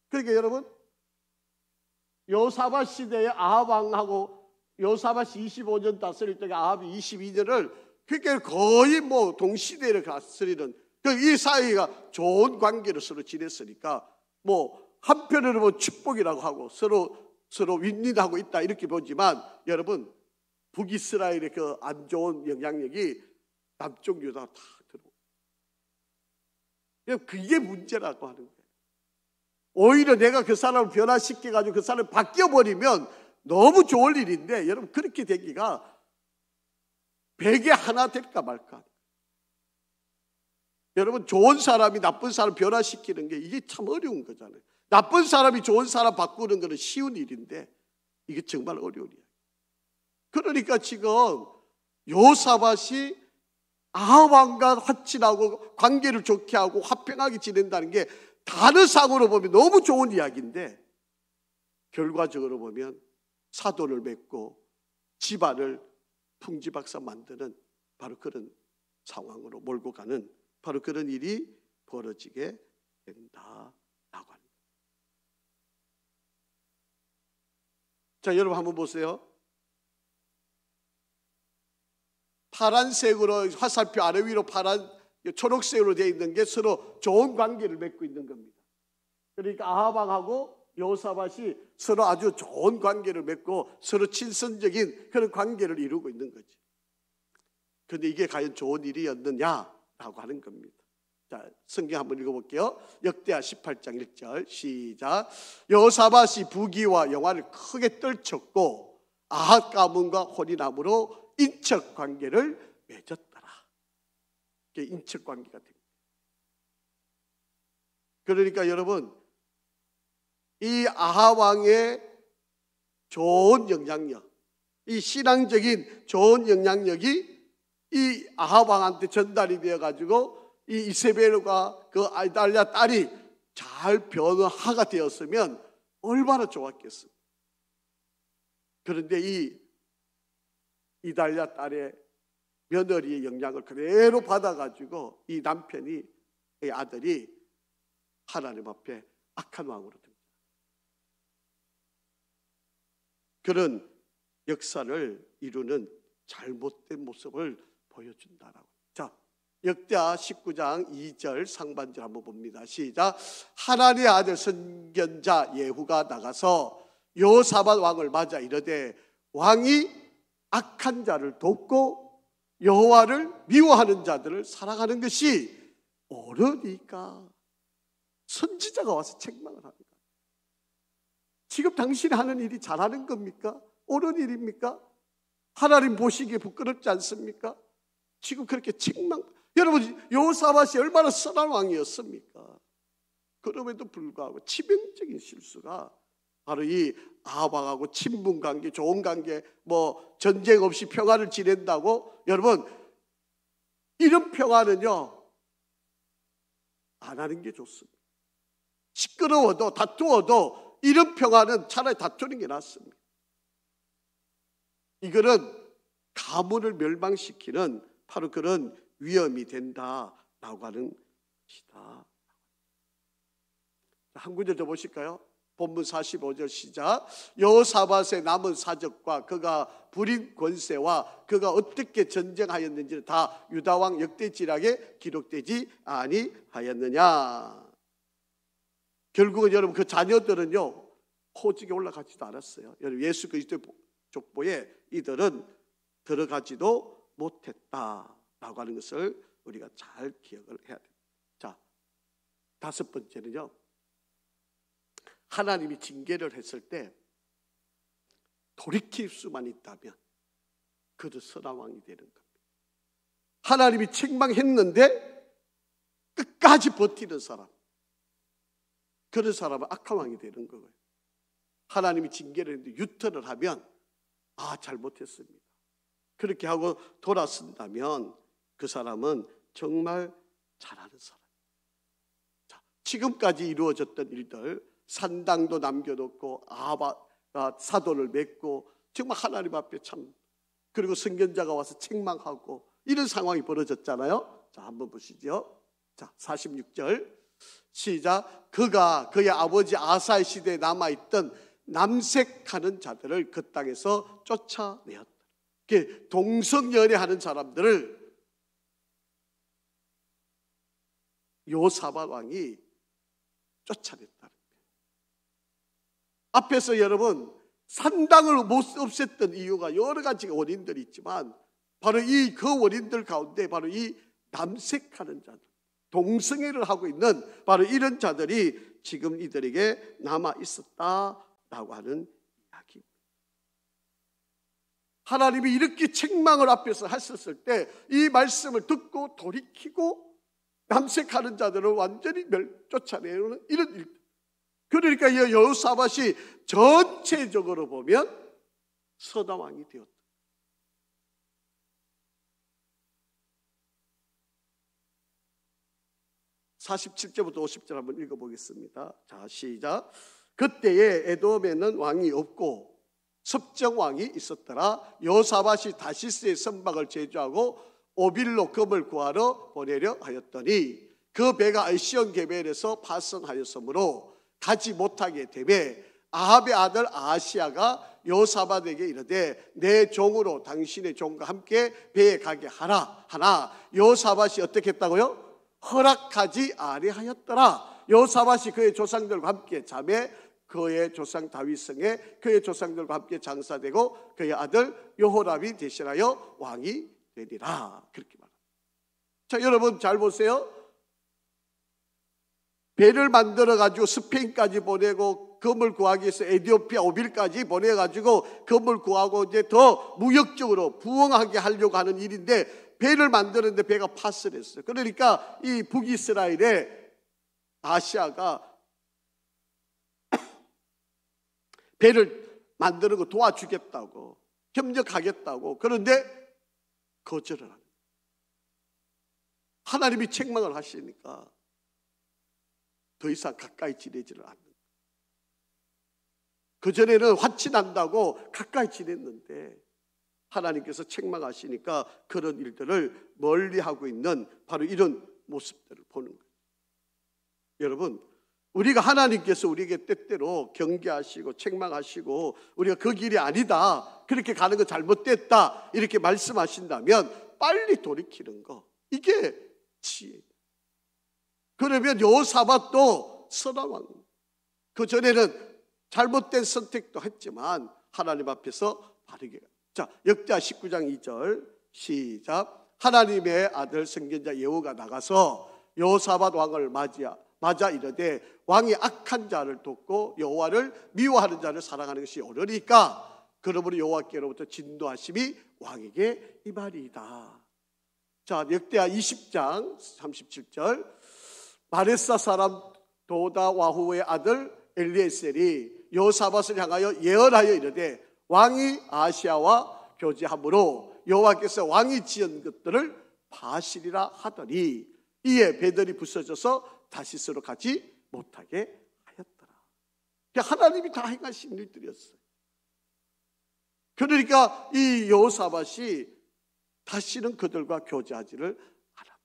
그러니까 여러분 여호사밧 시대에 아합 왕하고 여호사밧이 25년 다스릴 때 아합이 22년을 그러니까 거의 뭐 동시대를 다스리는 이 사이가 좋은 관계를 서로 지냈으니까 뭐 한편으로 보면 축복이라고 하고 서로 윈윈하고 있다 이렇게 보지만 여러분 북이스라엘의 그 안 좋은 영향력이 남쪽 유다가 다 들어오고 그게 문제라고 하는 거예요. 오히려 내가 그 사람을 변화시켜가지고 그 사람을 바뀌어버리면 너무 좋을 일인데 여러분 그렇게 되기가 100에 하나 될까 말까. 여러분 좋은 사람이 나쁜 사람 변화시키는 게 이게 참 어려운 거잖아요. 나쁜 사람이 좋은 사람 바꾸는 거는 쉬운 일인데 이게 정말 어려운 일이에요. 그러니까 지금 여호사밧이 아합 왕과 화친하고 관계를 좋게 하고 화평하게 지낸다는 게 단어상으로 보면 너무 좋은 이야기인데 결과적으로 보면 사돈을 맺고 집안을 풍지박산 만드는 바로 그런 상황으로 몰고 가는 바로 그런 일이 벌어지게 된다라고 합니다. 자, 여러분 한번 보세요. 파란색으로 화살표 아래 위로 파란 초록색으로 되어 있는 게 서로 좋은 관계를 맺고 있는 겁니다. 그러니까 아합 왕하고 여호사밧이 서로 아주 좋은 관계를 맺고 서로 친선적인 그런 관계를 이루고 있는 거지. 그런데 이게 과연 좋은 일이었느냐라고 하는 겁니다. 자, 성경 한번 읽어볼게요. 역대하 18장 1절 시작. 여호사밧이 부귀와 영화를 크게 떨쳤고 아합 가문과 혼인함으로 인척 관계를 맺었더라. 이게 인척 관계가 됩니다. 그러니까 여러분 이 아합 왕의 좋은 영향력, 이 신앙적인 좋은 영향력이 이 아합 왕한테 전달이 되어 가지고 이 이세벨과 그 아이달랴 딸이 잘 변화가 되었으면 얼마나 좋았겠습니까? 그런데 이 이달랴 딸의 며느리의 영향을 그대로 받아가지고 이 남편이, 이 아들이 하나님 앞에 악한 왕으로 됩니다. 그런 역사를 이루는 잘못된 모습을 보여준다라고. 자, 역대하 19장 2절 상반절 한번 봅니다. 시작. 하나님의 아들 선견자 예후가 나가서 여호사밧 왕을 맞아 이르되 왕이 악한 자를 돕고 여호와를 미워하는 자들을 사랑하는 것이 옳으니까. 선지자가 와서 책망을 합니다. 지금 당신이 하는 일이 잘하는 겁니까? 옳은 일입니까? 하나님 보시기에 부끄럽지 않습니까? 지금 그렇게 책망. 여러분 여호사밧이 얼마나 선한 왕이었습니까? 그럼에도 불구하고 치명적인 실수가 바로 이 아합 왕하고 친분 관계, 좋은 관계, 뭐 전쟁 없이 평화를 지낸다고. 여러분 이런 평화는요 안 하는 게 좋습니다. 시끄러워도 다투어도 이런 평화는 차라리 다투는 게 낫습니다. 이거는 가문을 멸망시키는 바로 그런 위험이 된다라고 하는 것이다. 한 구절 더 보실까요? 본문 45절 시작. 여호사밧의 남은 사적과 그가 부린 권세와 그가 어떻게 전쟁하였는지는 다 유다왕 역대지략에 기록되지 아니하였느냐. 결국은 여러분 그 자녀들은요 호직에 올라가지도 않았어요. 여러분 예수 그리스도의 족보에 이들은 들어가지도 못했다라고 하는 것을 우리가 잘 기억을 해야 됩니다. 자, 다섯 번째는요, 하나님이 징계를 했을 때 돌이킬 수만 있다면 그도 선한 왕이 되는 겁니다. 하나님이 책망했는데 끝까지 버티는 사람, 그런 사람은 악한 왕이 되는 거예요. 하나님이 징계를 했는데 유턴을 하면 잘못했습니다. 그렇게 하고 돌아선다면 그 사람은 정말 잘하는 사람. 자, 지금까지 이루어졌던 일들, 산당도 남겨놓고 사돈을 맺고 정말 하나님 앞에 참, 그리고 선견자가 와서 책망하고 이런 상황이 벌어졌잖아요. 자, 한번 보시죠. 자, 46절 시작. 그가 그의 아버지 아사의 시대에 남아있던 남색하는 자들을 그 땅에서 쫓아내었다. 동성연애하는 사람들을 여호사밧 왕이 쫓아냈다는 거예요. 앞에서 여러분 산당을 못 없앴던 이유가 여러 가지 원인들이 있지만 바로 그 원인들 가운데 바로 이 남색하는 자들, 동성애를 하고 있는 바로 이런 자들이 지금 이들에게 남아 있었다라고 하는 이야기입니다. 하나님이 이렇게 책망을 앞에서 하셨을 때 이 말씀을 듣고 돌이키고 남색하는 자들을 완전히 쫓아내는 이런 일. 그러니까 이 여호사밧이 전체적으로 보면 서다 왕이 되었다. (47절부터 50절) 한번 읽어보겠습니다. 자, 시작. 그때에 에돔에는 왕이 없고 섭정왕이 있었더라. 여호사밧이 다시스의 선박을 제주하고 오빌로 금을 구하러 보내려 하였더니 그 배가 에시온 게벨에서 파선하였으므로 가지 못하게 되매 아합의 아들 아하시야가 여호사밧에게 이르되 내 종으로 당신의 종과 함께 배에 가게 하라 하나 여호사밧이 어떻게 했다고요? 허락하지 아니하였더라. 여호사밧이 그의 조상들과 함께 자매 그의 조상 다윗성에 그의 조상들과 함께 장사되고 그의 아들 여호람이 대신하여 왕이 되리라. 그렇게 말합니다. 자, 여러분 잘 보세요. 배를 만들어 가지고 스페인까지 보내고 금을 구하기 위해서 에티오피아 오빌까지 보내 가지고 금을 구하고 이제 더 무역적으로 부흥하게 하려고 하는 일인데 배를 만드는데 배가 파설했어요. 그러니까 이 북이스라엘의 아시아가 배를 만드는 거 도와주겠다고 협력하겠다고 그런데 거절을 합니다. 하나님이 책망을 하시니까 더 이상 가까이 지내지를 않는 거예요. 그전에는 화치 난다고 가까이 지냈는데 하나님께서 책망하시니까 그런 일들을 멀리하고 있는 바로 이런 모습들을 보는 거예요. 여러분, 우리가 하나님께서 우리에게 때때로 경계하시고 책망하시고 우리가 그 길이 아니다, 그렇게 가는 거 잘못됐다 이렇게 말씀하신다면 빨리 돌이키는 거, 이게 지혜예요. 그러면 여호사밧도 선왕, 그 전에는 잘못된 선택도 했지만 하나님 앞에서 바르게. 자, 역대하 19장 2절 시작. 하나님의 아들 선견자 예후가 나가서 여호사밧 왕을 맞아 이르되 왕이 악한 자를 돕고 여호와를 미워하는 자를 사랑하는 것이 옳으니까 그러므로 여호와께로부터 진노하심이 왕에게 임하리이다. 자, 역대하 20장 37절 마레사 사람 도다와후의 아들 엘리에셀이 여호사밧을 향하여 예언하여 이르되 왕이 아시아와 교제함으로 여호와께서 왕이 지은 것들을 파시리라 하더니 이에 배들이 부서져서 다시스로 가지 못하게 하였더라. 하나님이 다 행하신 일들이었어요. 그러니까 이 여호사밧이 다시는 그들과 교제하지를 않았다.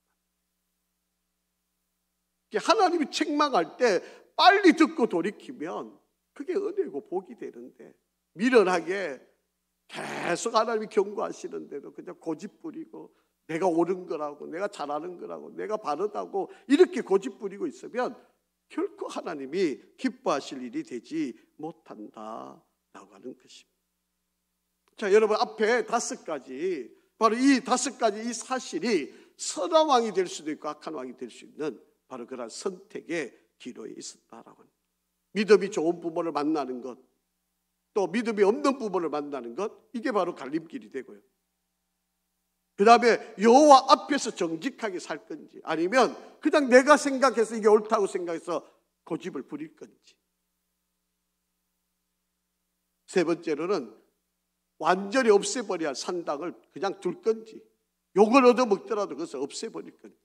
하나님이 책망할 때 빨리 듣고 돌이키면 그게 은혜고 복이 되는데 미련하게 계속 하나님이 경고하시는데도 그냥 고집부리고 내가 옳은 거라고 내가 잘하는 거라고 내가 바르다고 이렇게 고집부리고 있으면 결코 하나님이 기뻐하실 일이 되지 못한다라고 하는 것입니다. 자, 여러분 앞에 5가지, 바로 이 5가지 이 사실이 선한 왕이 될 수도 있고 악한 왕이 될 수 있는 바로 그런 선택의 기로에 있었다라고 합니다. 믿음이 좋은 부모를 만나는 것, 또 믿음이 없는 부모를 만나는 것, 이게 바로 갈림길이 되고요. 그 다음에 여호와 앞에서 정직하게 살 건지 아니면 그냥 내가 생각해서 이게 옳다고 생각해서 고집을 부릴 건지. 세 번째로는 완전히 없애버려야 할 산당을 그냥 둘 건지 욕을 얻어먹더라도 그것을 없애버릴 건지.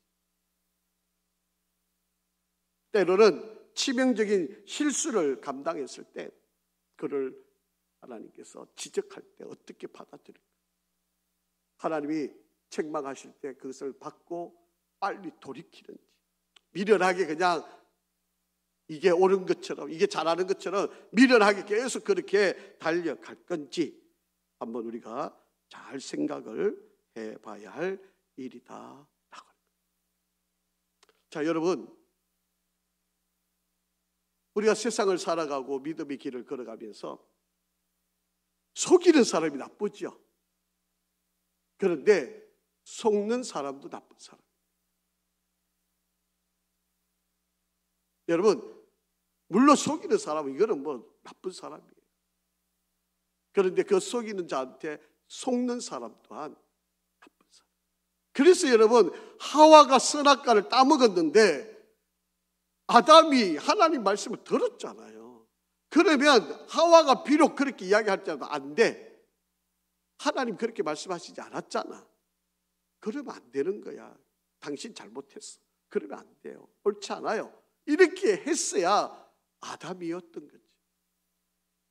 때로는 치명적인 실수를 감당했을 때 그를 하나님께서 지적할 때 어떻게 받아들일까? 하나님이 책망하실 때 그것을 받고 빨리 돌이키는지, 미련하게 그냥 이게 옳은 것처럼, 이게 잘하는 것처럼 미련하게 계속 그렇게 달려갈 건지 한번 우리가 잘 생각을 해봐야 할 일이다. 자, 여러분, 우리가 세상을 살아가고 믿음의 길을 걸어가면서 속이는 사람이 나쁘죠. 그런데 속는 사람도 나쁜 사람. 여러분, 물론 속이는 사람은 이거는 뭐 나쁜 사람이에요. 그런데 그 속이는 자한테 속는 사람 또한 나쁜 사람. 그래서 여러분, 하와가 선악과를 따먹었는데 아담이 하나님 말씀을 들었잖아요. 그러면 하와가 비록 그렇게 이야기할지라도 안 돼. 하나님 그렇게 말씀하시지 않았잖아. 그러면 안 되는 거야. 당신 잘못했어. 그러면 안 돼요. 옳지 않아요. 이렇게 했어야 아담이었던 거지.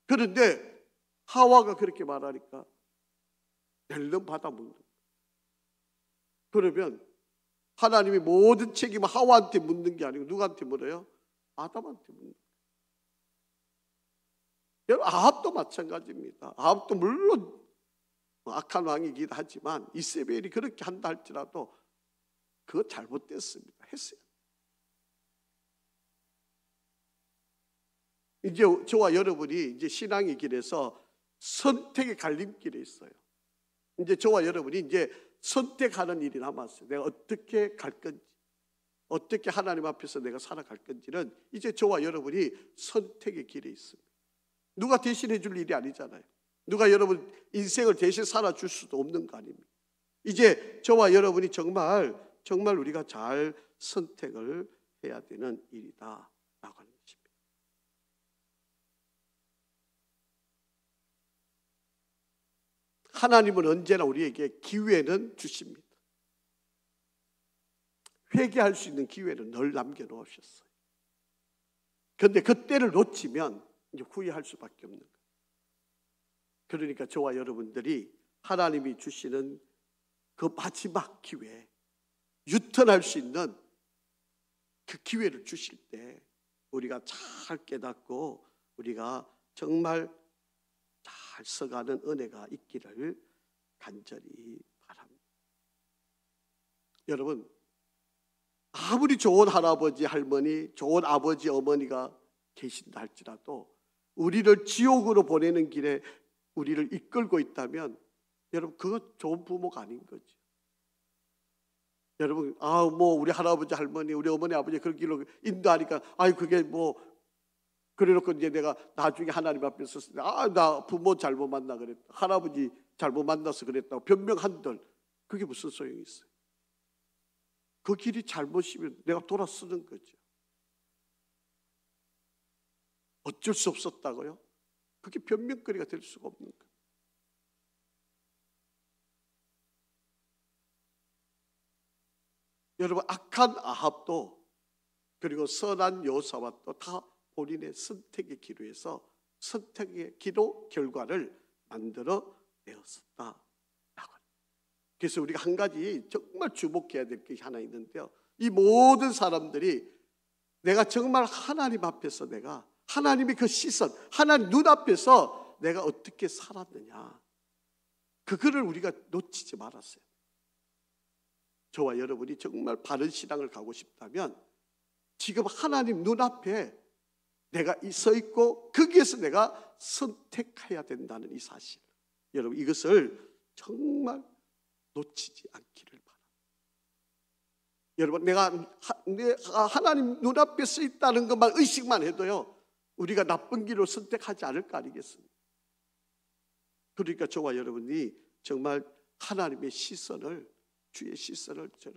그런데 하와가 그렇게 말하니까 낼름 받아먹는 거야. 그러면 하나님이 모든 책임을 하와한테 묻는 게 아니고 누구한테 물어요? 아담한테 묻는 거예요. 여러분, 아합도 마찬가지입니다. 아합도 물론 악한 왕이긴 하지만 이세벨이 그렇게 한다 할지라도 그거 잘못됐습니다. 했어요. 이제 저와 여러분이 이제 신앙의 길에서 선택의 갈림길에 있어요. 이제 저와 여러분이 이제 선택하는 일이 남았어요. 내가 어떻게 갈 건지, 어떻게 하나님 앞에서 내가 살아갈 건지는 이제 저와 여러분이 선택의 길에 있습니다. 누가 대신해 줄 일이 아니잖아요. 누가 여러분 인생을 대신 살아줄 수도 없는 거 아닙니까? 이제 저와 여러분이 정말 우리가 잘 선택을 해야 되는 일이다 라고 하는 것입니다. 하나님은 언제나 우리에게 기회는 주십니다. 회개할 수 있는 기회는 늘 남겨놓으셨어요. 그런데 그때를 놓치면 이제 후회할 수밖에 없는 거예요. 그러니까 저와 여러분들이 하나님이 주시는 그 마지막 기회, 유턴할 수 있는 그 기회를 주실 때 우리가 잘 깨닫고 우리가 정말 잘 써가는 은혜가 있기를 간절히 바랍니다. 여러분, 아무리 좋은 할아버지, 할머니, 좋은 아버지, 어머니가 계신다 할지라도 우리를 지옥으로 보내는 길에 우리를 이끌고 있다면 여러분, 그거 좋은 부모가 아닌 거죠. 여러분, 우리 할아버지, 할머니, 우리 어머니, 아버지 그런 길로 인도하니까 그게 그래놓고 이제 내가 나중에 하나님 앞에서 나 부모 잘못 만나 그랬다, 할아버지 잘못 만나서 그랬다고 변명한들 그게 무슨 소용이 있어요? 그 길이 잘못이면 내가 돌아 쓰는 거죠. 어쩔 수 없었다고요? 그게 변명거리가 될 수가 없는 거예요. 여러분, 악한 아합도 그리고 선한 여호사밧도 다 본인의 선택의 기로에서 선택의 기로 결과를 만들어 내었었다. 그래서 우리가 한 가지 정말 주목해야 될 게 하나 있는데요. 이 모든 사람들이 내가 정말 하나님 앞에서 내가 하나님의 그 시선, 하나님 눈앞에서 내가 어떻게 살았느냐, 그거를 우리가 놓치지 말았어요. 저와 여러분이 정말 바른 신앙을 가고 싶다면 지금 하나님 눈앞에 내가 서 있고 거기에서 내가 선택해야 된다는 이 사실, 여러분 이것을 정말 놓치지 않기를 바랍니다. 여러분, 내가 하나님 눈앞에 서 있다는 것만 의식만 해도요 우리가 나쁜 길을 선택하지 않을 거 아니겠습니까? 그러니까 저와 여러분이 정말 하나님의 시선을, 주의 시선을 잘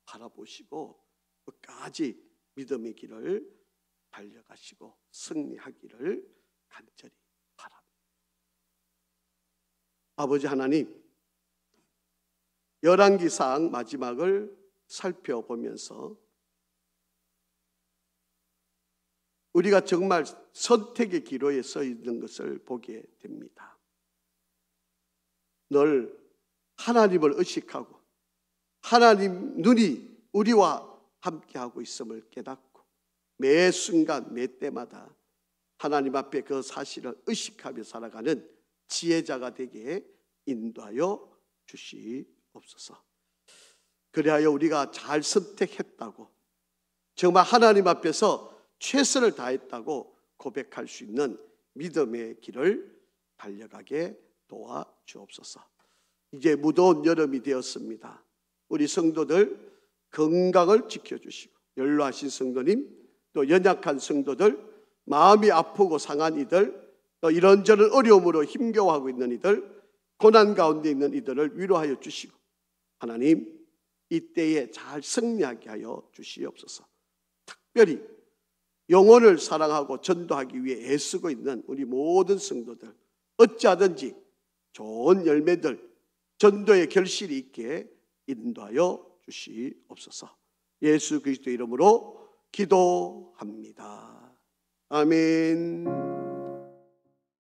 바라보시고 끝까지 믿음의 길을 달려가시고 승리하기를 간절히 바랍니다. 아버지 하나님, 열왕기상 마지막을 살펴보면서 우리가 정말 선택의 기로에 서 있는 것을 보게 됩니다. 늘 하나님을 의식하고 하나님 눈이 우리와 함께하고 있음을 깨닫고 매 순간 매 때마다 하나님 앞에 그 사실을 의식하며 살아가는 지혜자가 되게 인도하여 주시옵소서. 그리하여 우리가 잘 선택했다고, 정말 하나님 앞에서 최선을 다했다고 고백할 수 있는 믿음의 길을 달려가게 도와주옵소서. 이제 무더운 여름이 되었습니다. 우리 성도들 건강을 지켜주시고, 연로하신 성도님, 또 연약한 성도들, 마음이 아프고 상한 이들, 또 이런저런 어려움으로 힘겨워하고 있는 이들, 고난 가운데 있는 이들을 위로하여 주시고, 하나님 이때에 잘 승리하게 하여 주시옵소서. 특별히 영혼을 사랑하고 전도하기 위해 애쓰고 있는 우리 모든 성도들, 어찌하든지 좋은 열매들, 전도의 결실이 있게 인도하여 주시옵소서. 예수 그리스도 이름으로 기도합니다. 아멘.